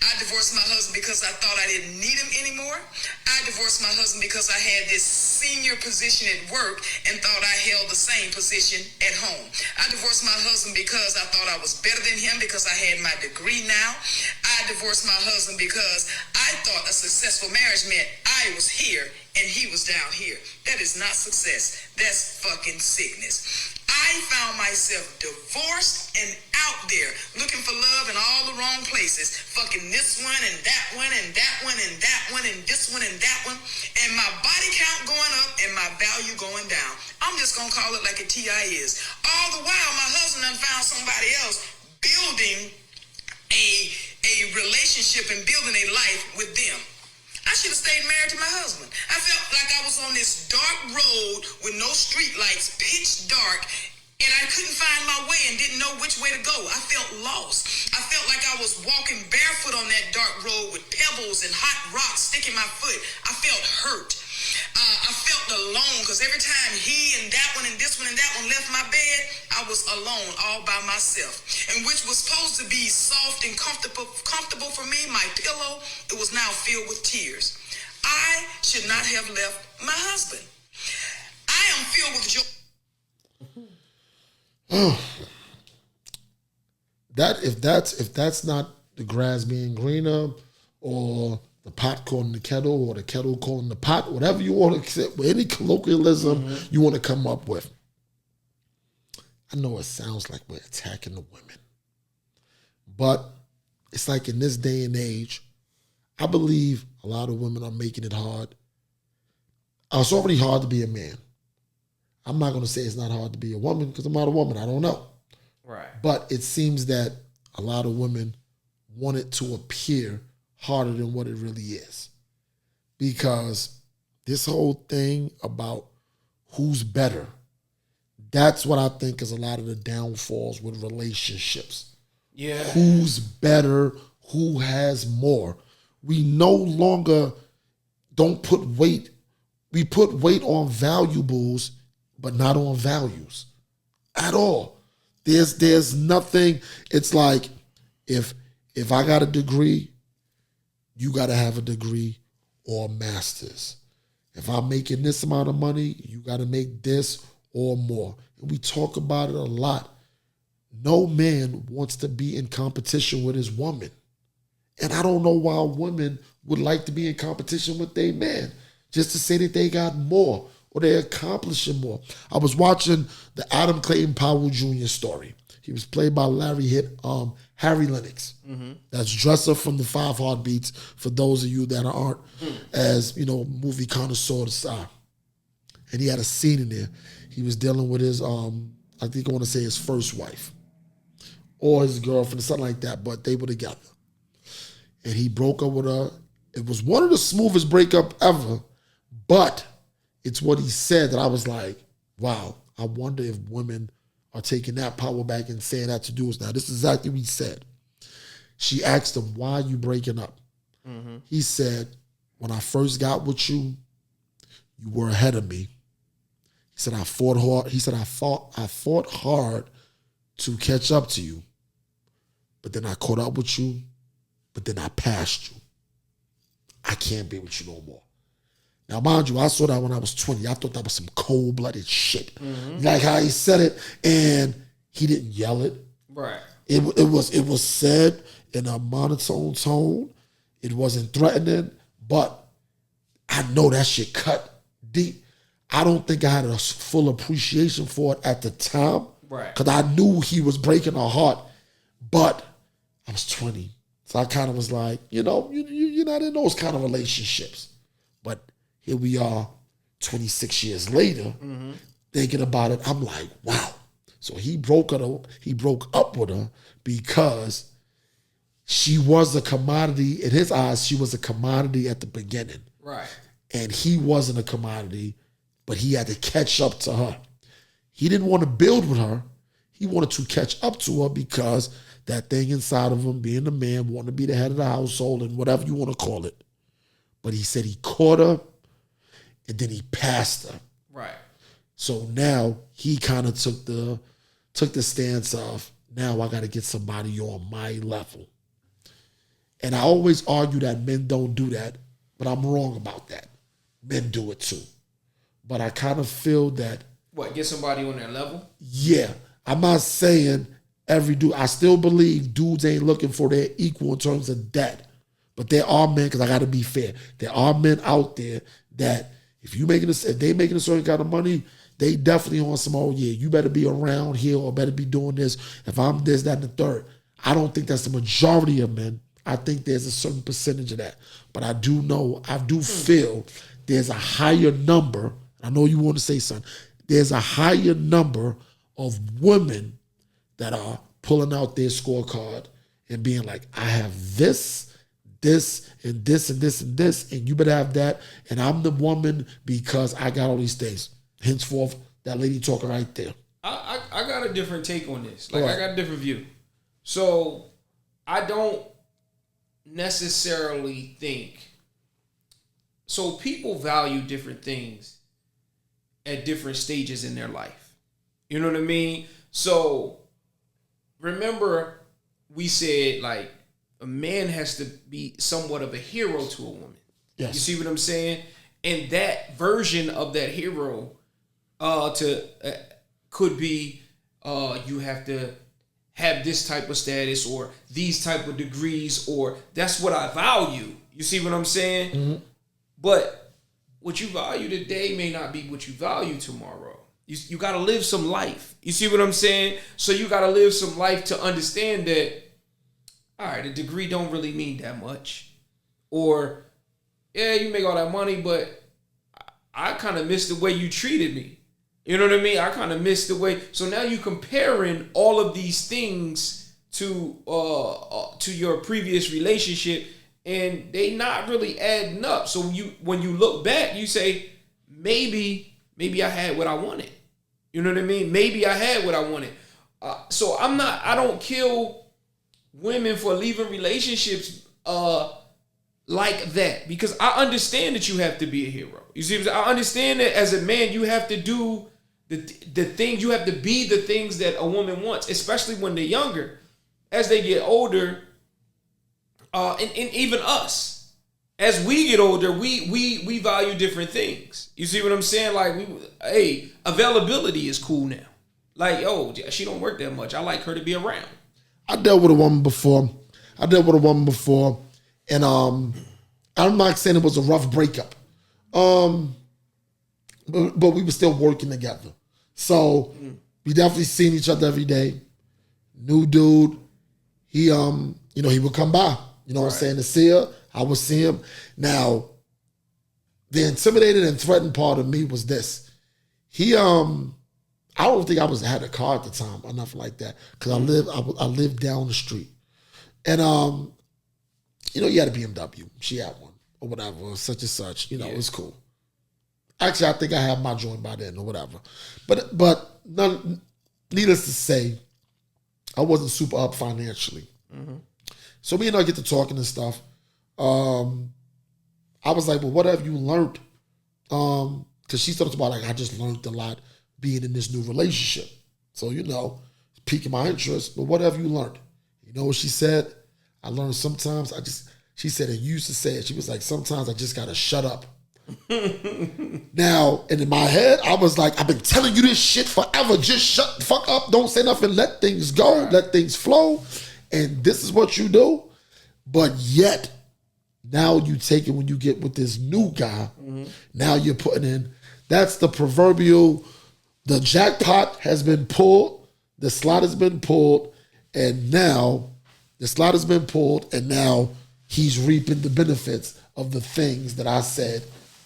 I divorced my husband because I thought I didn't need him anymore. I divorced my husband because I had this senior position at work and thought I held the same position at home. I divorced my husband because I thought I was better than him because I had my degree now. I divorced my husband because I thought a successful marriage meant I was here and he was down here. That is not success. That's fucking sickness. I found myself divorced and out there looking for love in all the wrong places. Fucking this one and that one and that one and that one and this one and that one. And my body count going up and my value going down. I'm just going to call it like a TI is. All the while, my husband done found somebody else building a relationship and building a life with them. I should have stayed married to my husband. I felt like I was on this dark road with no street lights, pitch dark, and I couldn't find my way and didn't know which way to go. I felt lost. I felt like I was walking barefoot on that dark road with pebbles and hot rocks sticking my foot. I felt hurt. I felt alone because every time he and that one and this one and that one left my bed, I was alone all by myself. And which was supposed to be soft and comfortable for me, my pillow, it was now filled with tears. I should not have left my husband. I am filled with joy. If that's not the grass being greener, or the pot calling the kettle, or the kettle calling the pot, whatever you want to say, any colloquialism you want to come up with. I know it sounds like we're attacking the women, but it's like in this day and age, I believe a lot of women are making it hard. It's already hard to be a man. I'm not going to say it's not hard to be a woman because I'm not a woman. I don't know. Right. But it seems that a lot of women want it to appear harder than what it really is. Because this whole thing about who's better, that's what I think is a lot of the downfalls with relationships. Yeah. Who's better, who has more. We no longer don't put weight. We put weight on valuables, but not on values at all. There's nothing. It's like if I got a degree, you got to have a degree or a master's. If I'm making this amount of money, you got to make this or more. And we talk about it a lot. No man wants to be in competition with his woman. And I don't know why women would like to be in competition with their man, just to say that they got more or they're accomplishing more. I was watching the Adam Clayton Powell Jr. story. He was played by Harry Lennox. That's Dresser from the Five Heartbeats, for those of you that aren't as, movie connoisseurs. And he had a scene in there. He was dealing with his, I think I want to say his first wife or his girlfriend or something like that, but they were together. And he broke up with her. It was one of the smoothest breakup ever, but it's what he said that I was like, wow, I wonder if women are taking that power back and saying that to do us now. This is exactly what he said. She asked him, why are you breaking up? He said, when I first got with you, you were ahead of me. He said, I fought hard. He said, I fought hard to catch up to you. But then I caught up with you, but then I passed you. I can't be with you no more. Now, mind you, I saw that when I was 20. I thought that was some cold-blooded shit. Like how he said it, and he didn't yell it. Right. It was said in a monotone tone. It wasn't threatening, but I know that shit cut deep. I don't think I had a full appreciation for it at the time. Right. Because I knew he was breaking her heart, but I was 20. So I kind of was like, you're not in those kind of relationships. But here we are 26 years later, thinking about it. I'm like, wow. So he broke up with her because she was a commodity. In his eyes, she was a commodity at the beginning. Right. And he wasn't a commodity, but he had to catch up to her. He didn't want to build with her. He wanted to catch up to her because that thing inside of him, being a man, wanting to be the head of the household and whatever you want to call it. But he said he caught her and then he passed her. Right. So now he kind of took the stance of, now I got to get somebody on my level. And I always argue that men don't do that, but I'm wrong about that. Men do it too. But I kind of feel that... What, get somebody on their level? Yeah. I'm not saying every dude... I still believe dudes ain't looking for their equal in terms of that. But there are men, because I got to be fair, there are men out there that if they making a certain kind of money, they definitely on some, oh yeah, you better be around here or better be doing this. If I'm this, that, and the third. I don't think that's the majority of men. I think there's a certain percentage of that. But I do feel there's a higher number. I know you want to say something. There's a higher number of women that are pulling out their scorecard and being like, I have this, and this, and this, and this, and you better have that. And I'm the woman because I got all these things. Henceforth, that lady talking right there. I got a different take on this. Like, Right. I got a different view. So, I don't necessarily think So people value different things at different stages in their life. You know what I mean? So remember, we said like a man has to be somewhat of a hero to a woman. Yes. You see what I'm saying? And that version of that hero could be you have to have this type of status or these type of degrees, or that's what I value. You see what I'm saying? Mm-hmm. But what you value today may not be what you value tomorrow. You got to live some life. You see what I'm saying? So you got to live some life to understand that, all right, a degree don't really mean that much. Or, yeah, you make all that money, but I kind of miss the way you treated me. You know what I mean? I kind of miss the way. So now you comparing all of these things to your previous relationship, and they not really adding up. So when you look back, you say, maybe I had what I wanted. You know what I mean? Maybe I had what I wanted. So I don't kill women for leaving relationships like that, because I understand that you have to be a hero. You see, I understand that as a man, you have to do the things, you have to be the things that a woman wants, especially when they're younger. As they get older, and even us, as we get older, we value different things. You see what I'm saying? Like, availability is cool now. Like, yo, she don't work that much. I like her to be around. I dealt with a woman before, and I'm not saying it was a rough breakup, but we were still working together. So we definitely seen each other every day. New dude, he would come by. You know what I'm saying? To see her, I would see him. Now, the intimidated and threatened part of me was this. I don't think I had a car at the time or nothing like that, because I lived down the street. And, he had a BMW. She had one or whatever, such and such. It was cool. Actually, I think I had my joint by then or whatever. But needless to say, I wasn't super up financially. Mm-hmm. So me and I get to talking and stuff. I was like, well, what have you learned? Because she started about, like, I just learned a lot being in this new relationship. So, piquing my interest. But what have you learned? You know what she said? I learned sometimes she said, and you used to say it, she was like, sometimes I just got to shut up. Now, and in my head, I was like, I've been telling you this shit forever. Just shut the fuck up. Don't say nothing. Let things go. Right. Let things flow. And this is what you do. But yet, now you take it when you get with this new guy. Mm-hmm. Now you're putting in, that's the proverbial, the jackpot has been pulled. The slot has been pulled. And now he's reaping the benefits of the things that I said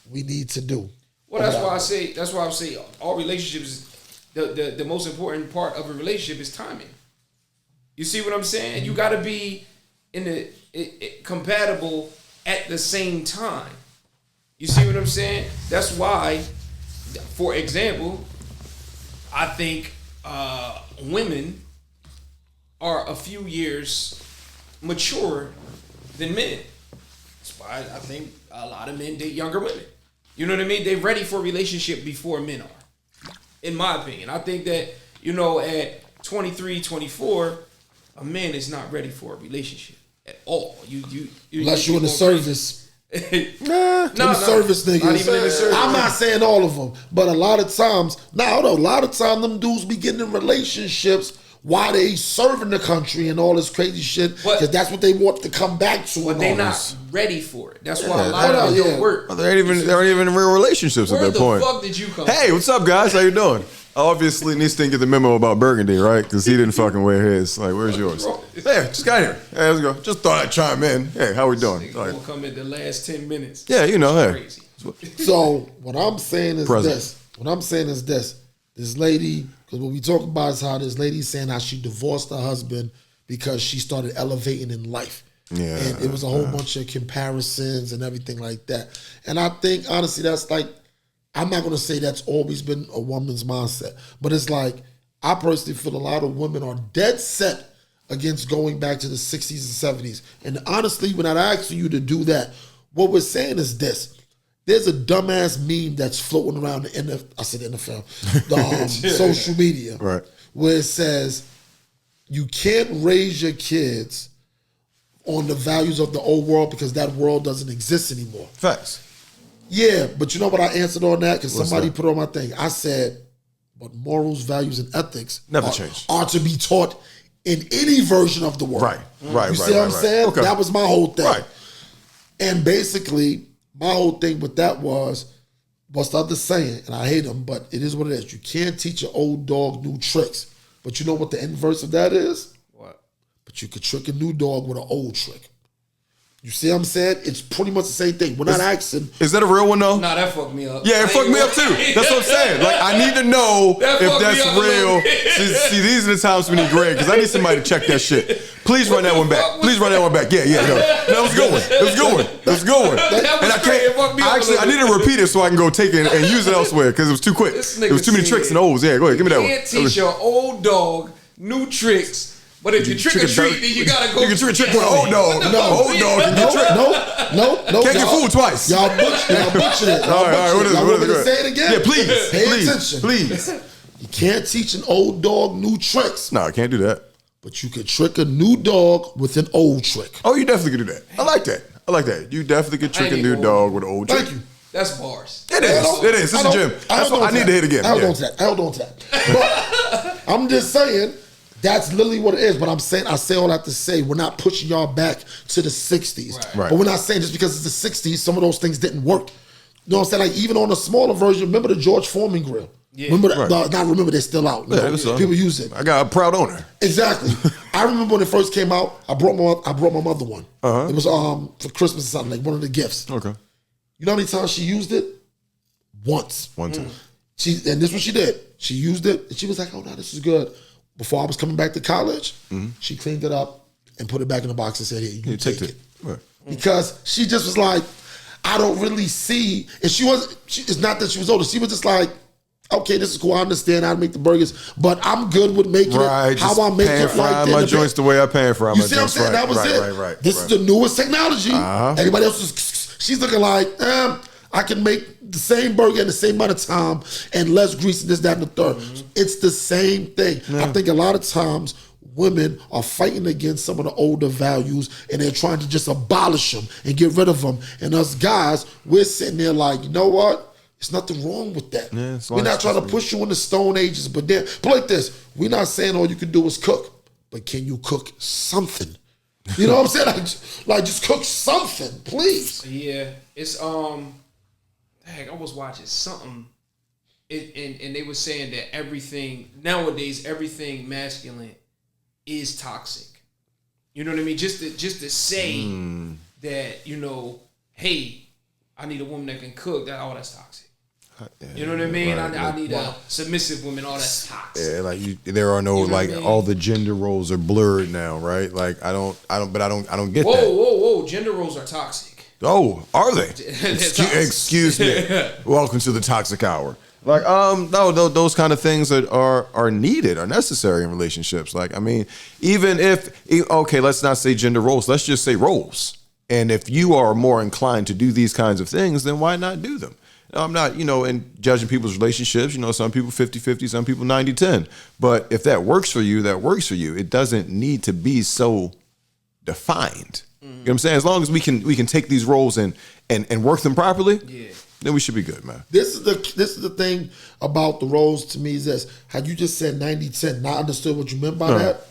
we need to do. Well, that's why I say all relationships, the most important part of a relationship is timing. You see what I'm saying? Mm-hmm. You got to be compatible at the same time. You see what I'm saying? That's why, for example, I think women are a few years mature than men. That's why I think a lot of men date younger women. You know what I mean? They're ready for a relationship before men are, in my opinion. I think that, at 23, 24, a man is not ready for a relationship at all. Unless you're in the service. Service niggas. Not even in the service. I'm not saying all of them, but a lot of times, them dudes be getting in relationships while they serving the country and all this crazy shit, because that's what they want to come back to. But they're not ready for it. That's why a lot of them don't work. They aren't even in real relationships at that point. Where the fuck did you come Hey, what's up, guys? How you doing? Obviously, Nice didn't get the memo about Burgundy, right? Because he didn't fucking wear his. Like, where's yours? Hey, just got here. Hey, let's go. Just thought I'd chime in. Hey, how we doing? Like, gonna come in the last 10 minutes. Yeah, hey. Crazy. So what I'm saying is this. This lady, because what we talk about is how this lady's saying how she divorced her husband because she started elevating in life. Yeah. And it was a whole bunch of comparisons and everything like that. And I think, honestly, that's like, I'm not going to say that's always been a woman's mindset, but it's like, I personally feel a lot of women are dead set against going back to the 60s and 70s. And honestly, when I ask you to do that, what we're saying is this. There's a dumbass meme that's floating around the NFL, the social media, Right. where it says, you can't raise your kids on the values of the old world because that world doesn't exist anymore. Facts. Yeah, but you know what I answered on that? Because somebody that? put on my thing. I said, but morals, values, and ethics Never change. are to be taught in any version of the world. Right. You see what I'm saying? Okay. That was my whole thing. Right. And basically, my whole thing with that was, what's the other saying? And I hate them, but it is what it is. You can't teach an old dog new tricks. But you know what the inverse of that is? What? But you could trick a new dog with an old trick. You see what I'm saying? It's pretty much the same thing. We're not asking. Is that a real one though? Nah, that fucked me up. Yeah, it fucked me up too. That's what I'm saying. Like, I need to know That if fucked me that's up a little real. bit. See, these are the times we need Greg, because I need somebody to check that shit. Please run that one back. Please run that one back. Yeah. No. That was a good one. It was a good one. It was a good one. That was And great. It fucked me up a actually, I little need to repeat it so I can go take it and use it elsewhere because it was too quick. This It nigga was too many tricks and O's. Yeah, go ahead. Give me that You one. can't teach your old dog new tricks. But if you trick or treat, then you gotta go. You can trick with an old dog. No. Old dog can get tricked. No. Can't get y'all- fooled twice. Y'all butchered it. All right. What is it? Y'all What want is me it? to say it again? Yeah, please. Pay attention. Please. You can't teach an old dog new tricks, No, I can't do that. but you could trick a new dog with an old trick. Oh, you definitely could do that. I like that. You definitely could trick a ain't new even dog with an old trick. Thank you. That's bars. It is. It's a gym. That's what I need to hit again. I held Yeah. on to that. But I'm just saying, that's literally what it is. But I'm saying, I say all that to say, we're not pushing y'all back to the 60s. Right. But we're not saying just because it's the 60s, some of those things didn't work. You know what I'm saying? Like, even on a smaller version, remember the George Foreman grill? Yeah. Remember Right. not remember, they're still out. You Yeah, know? it was, People use it. I got a proud owner. Exactly. I remember when it first came out, I brought my mother one. It was for Christmas or something, like one of the gifts. Okay. You know how many times she used it? Once. One time. And this is what she did. She used it, and she was like, "Oh no, this is good." Before I was coming back to college, she cleaned it up and put it back in the box and said, "Here, you can take it." Right. Because she just was like, "I don't really see," and it's not that she was older. She was just like, "Okay, this is cool. I understand how to make the burgers, but I'm good with making Right. it how I make pan it." fry Like my joints the way I pan fry you my see what I'm joints. saying? That was it. Right. This is the newest technology. Uh-huh. Everybody else is, she's looking like, I can make the same burger in the same amount of time and less grease and this, that, and the third. It's the same thing. I think a lot of times women are fighting against some of the older values and they're trying to just abolish them and get rid of them. And us guys, we're sitting there like, you know what? There's nothing wrong with that. Yeah, it's we're not trying to like- push you in the stone ages, but like this, we're not saying all you can do is cook, but can you cook something? You know what I'm saying? Like just cook something, please. Yeah, it's I was watching something, and they were saying that everything masculine is toxic. You know what I mean? Just to say that, hey, I need a woman that can cook. That's toxic. You know what I mean? Right. I need a submissive woman. All that's toxic. Yeah, like there are no You know like what I mean? all the gender roles are blurred now, right? Like I don't get Whoa, that. whoa! Gender roles are toxic. Oh, are they? They're toxic. Excuse me. Welcome to the toxic hour. Like no, those kind of things that are needed, are necessary in relationships. Like, I mean, even if let's not say gender roles, let's just say roles. And if you are more inclined to do these kinds of things, then why not do them? I'm not, in judging people's relationships, some people 50-50, some people 90-10. But if that works for you, that works for you. It doesn't need to be so defined. You know what I'm saying? As long as we can take these roles and work them properly, then we should be good, man. This is the thing about the roles to me is this. Had you just said 90-10, not understood what you meant by that.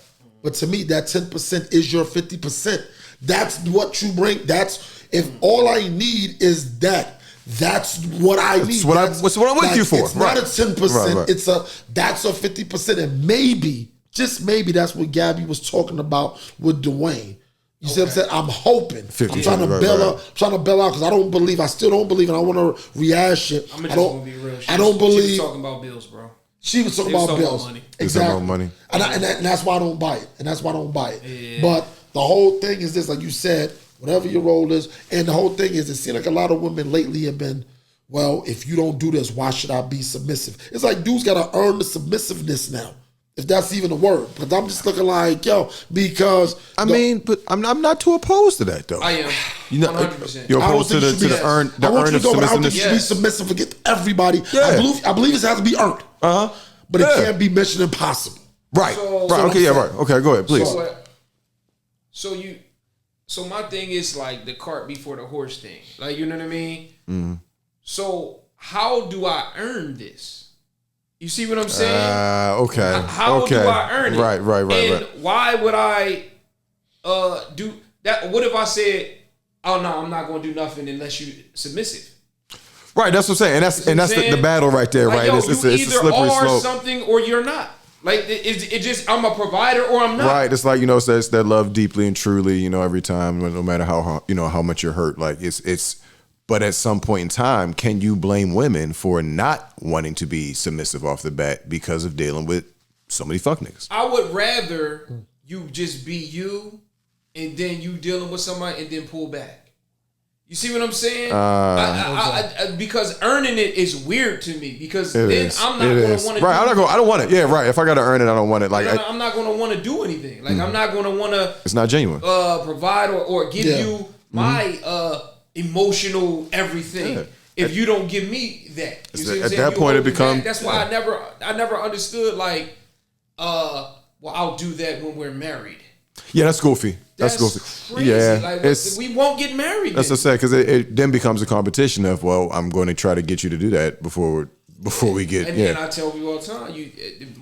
But to me, that 10% is your 50%. That's what you bring. That's if all I need is that. That's what I need. That's what I'm with you for. It's not a 10%. Right. That's a 50%. And maybe, just maybe, that's what Gabby was talking about with Dwayne. You see what I'm saying? I'm hoping. 50, I'm trying to bail out because I still don't believe, and I want to rehash it. I'm just gonna be real. I don't believe. She was talking about bills, bro. She was talking about bills. Money. Exactly. About money. And that's why I don't buy it. Yeah. But the whole thing is this, like you said, whatever your role is, and the whole thing is, it seems like a lot of women lately have been, well, if you don't do this, why should I be submissive? It's like dudes got to earn the submissiveness now. If that's even a word. Because I'm just looking like, yo, because... I mean, but I'm not too opposed to that, though. I am. You know, 100%. You're opposed to the earn I want you of to go, but I don't think submissiveness. you should be submissive against everybody. Yeah. I believe it has to be earned. Uh-huh. But it can't be mission impossible. Right. Right. Okay, yeah, right. Okay, go ahead, please. So my thing is like the cart before the horse thing. Like, you know what I mean? Mm-hmm. So how do I earn this? You see what I'm saying? Okay. How do I earn it? Right. And why would I do that? What if I said, oh no, I'm not gonna do nothing unless you submissive? Right, that's what I'm saying. And that's the battle right there, like, right? Yo, it's a either slippery are slope. something or you're not. Like it just I'm a provider or I'm not. Right. It's like, it's that love deeply and truly, every time, no matter how much you're hurt. Like it's but at some point in time, can you blame women for not wanting to be submissive off the bat because of dealing with so many fuck niggas? I would rather you just be you and then you dealing with somebody and then pull back. You see what I'm saying? Because earning it is weird to me. Because then I'm not going to want to. Right, I don't want it. Yeah, right. If I got to earn it, I don't want it. Like I'm not going to want to do anything. Like I'm not going to want to. It's not genuine. Provide or give you my emotional everything. If you don't give me that, you see what I'm saying? At that point, it becomes. That's why I never understood like, well, I'll do that when we're married. Yeah, that's goofy. That's goofy. Crazy. Yeah, like, we won't get married. That's what I said, because it then becomes a competition of, well, I'm going to try to get you to do that before we get. And then I tell people all the time,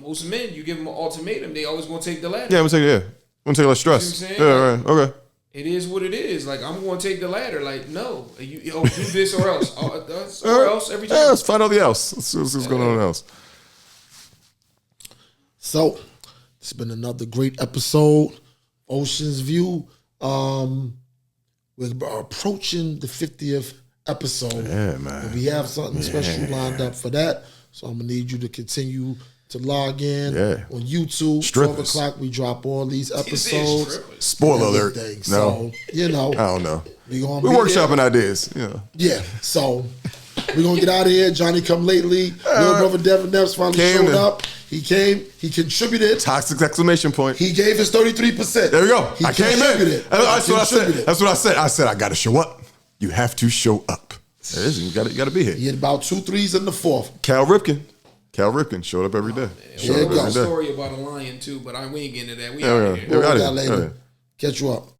most men, you give them an ultimatum, they always going to take the ladder. Yeah, I'm gonna take less stress. You know what I'm saying? Yeah, right. Okay. It is what it is. Like, I'm going to take the ladder. Like, no, you do this or else, or else every time. Yeah, let's find out the else. Let's see what's going on else. So, it's been another great episode. Ocean's View. We're approaching the 50th episode. Yeah, man. And we have something special lined up for that. So I'm gonna need you to continue to log in on YouTube. Strippers. 12 o'clock, we drop all these episodes. Spoiler alert. No. So, I don't know. We're workshopping ideas. Yeah. So we're gonna get out of here. Johnny come lately. Little brother Devin Neps finally showed up. He came. He contributed. Toxic exclamation point. He gave his 33%. There we go. He I came in. That's what I said. That's what I said. I said I got to show up. You have to show up. There it is. You got to be here. He had about 2 threes in the fourth. Cal Ripken showed up every day. There you go. Story about a lion too, but we ain't getting into that. We out here. We'll that later. Catch you up.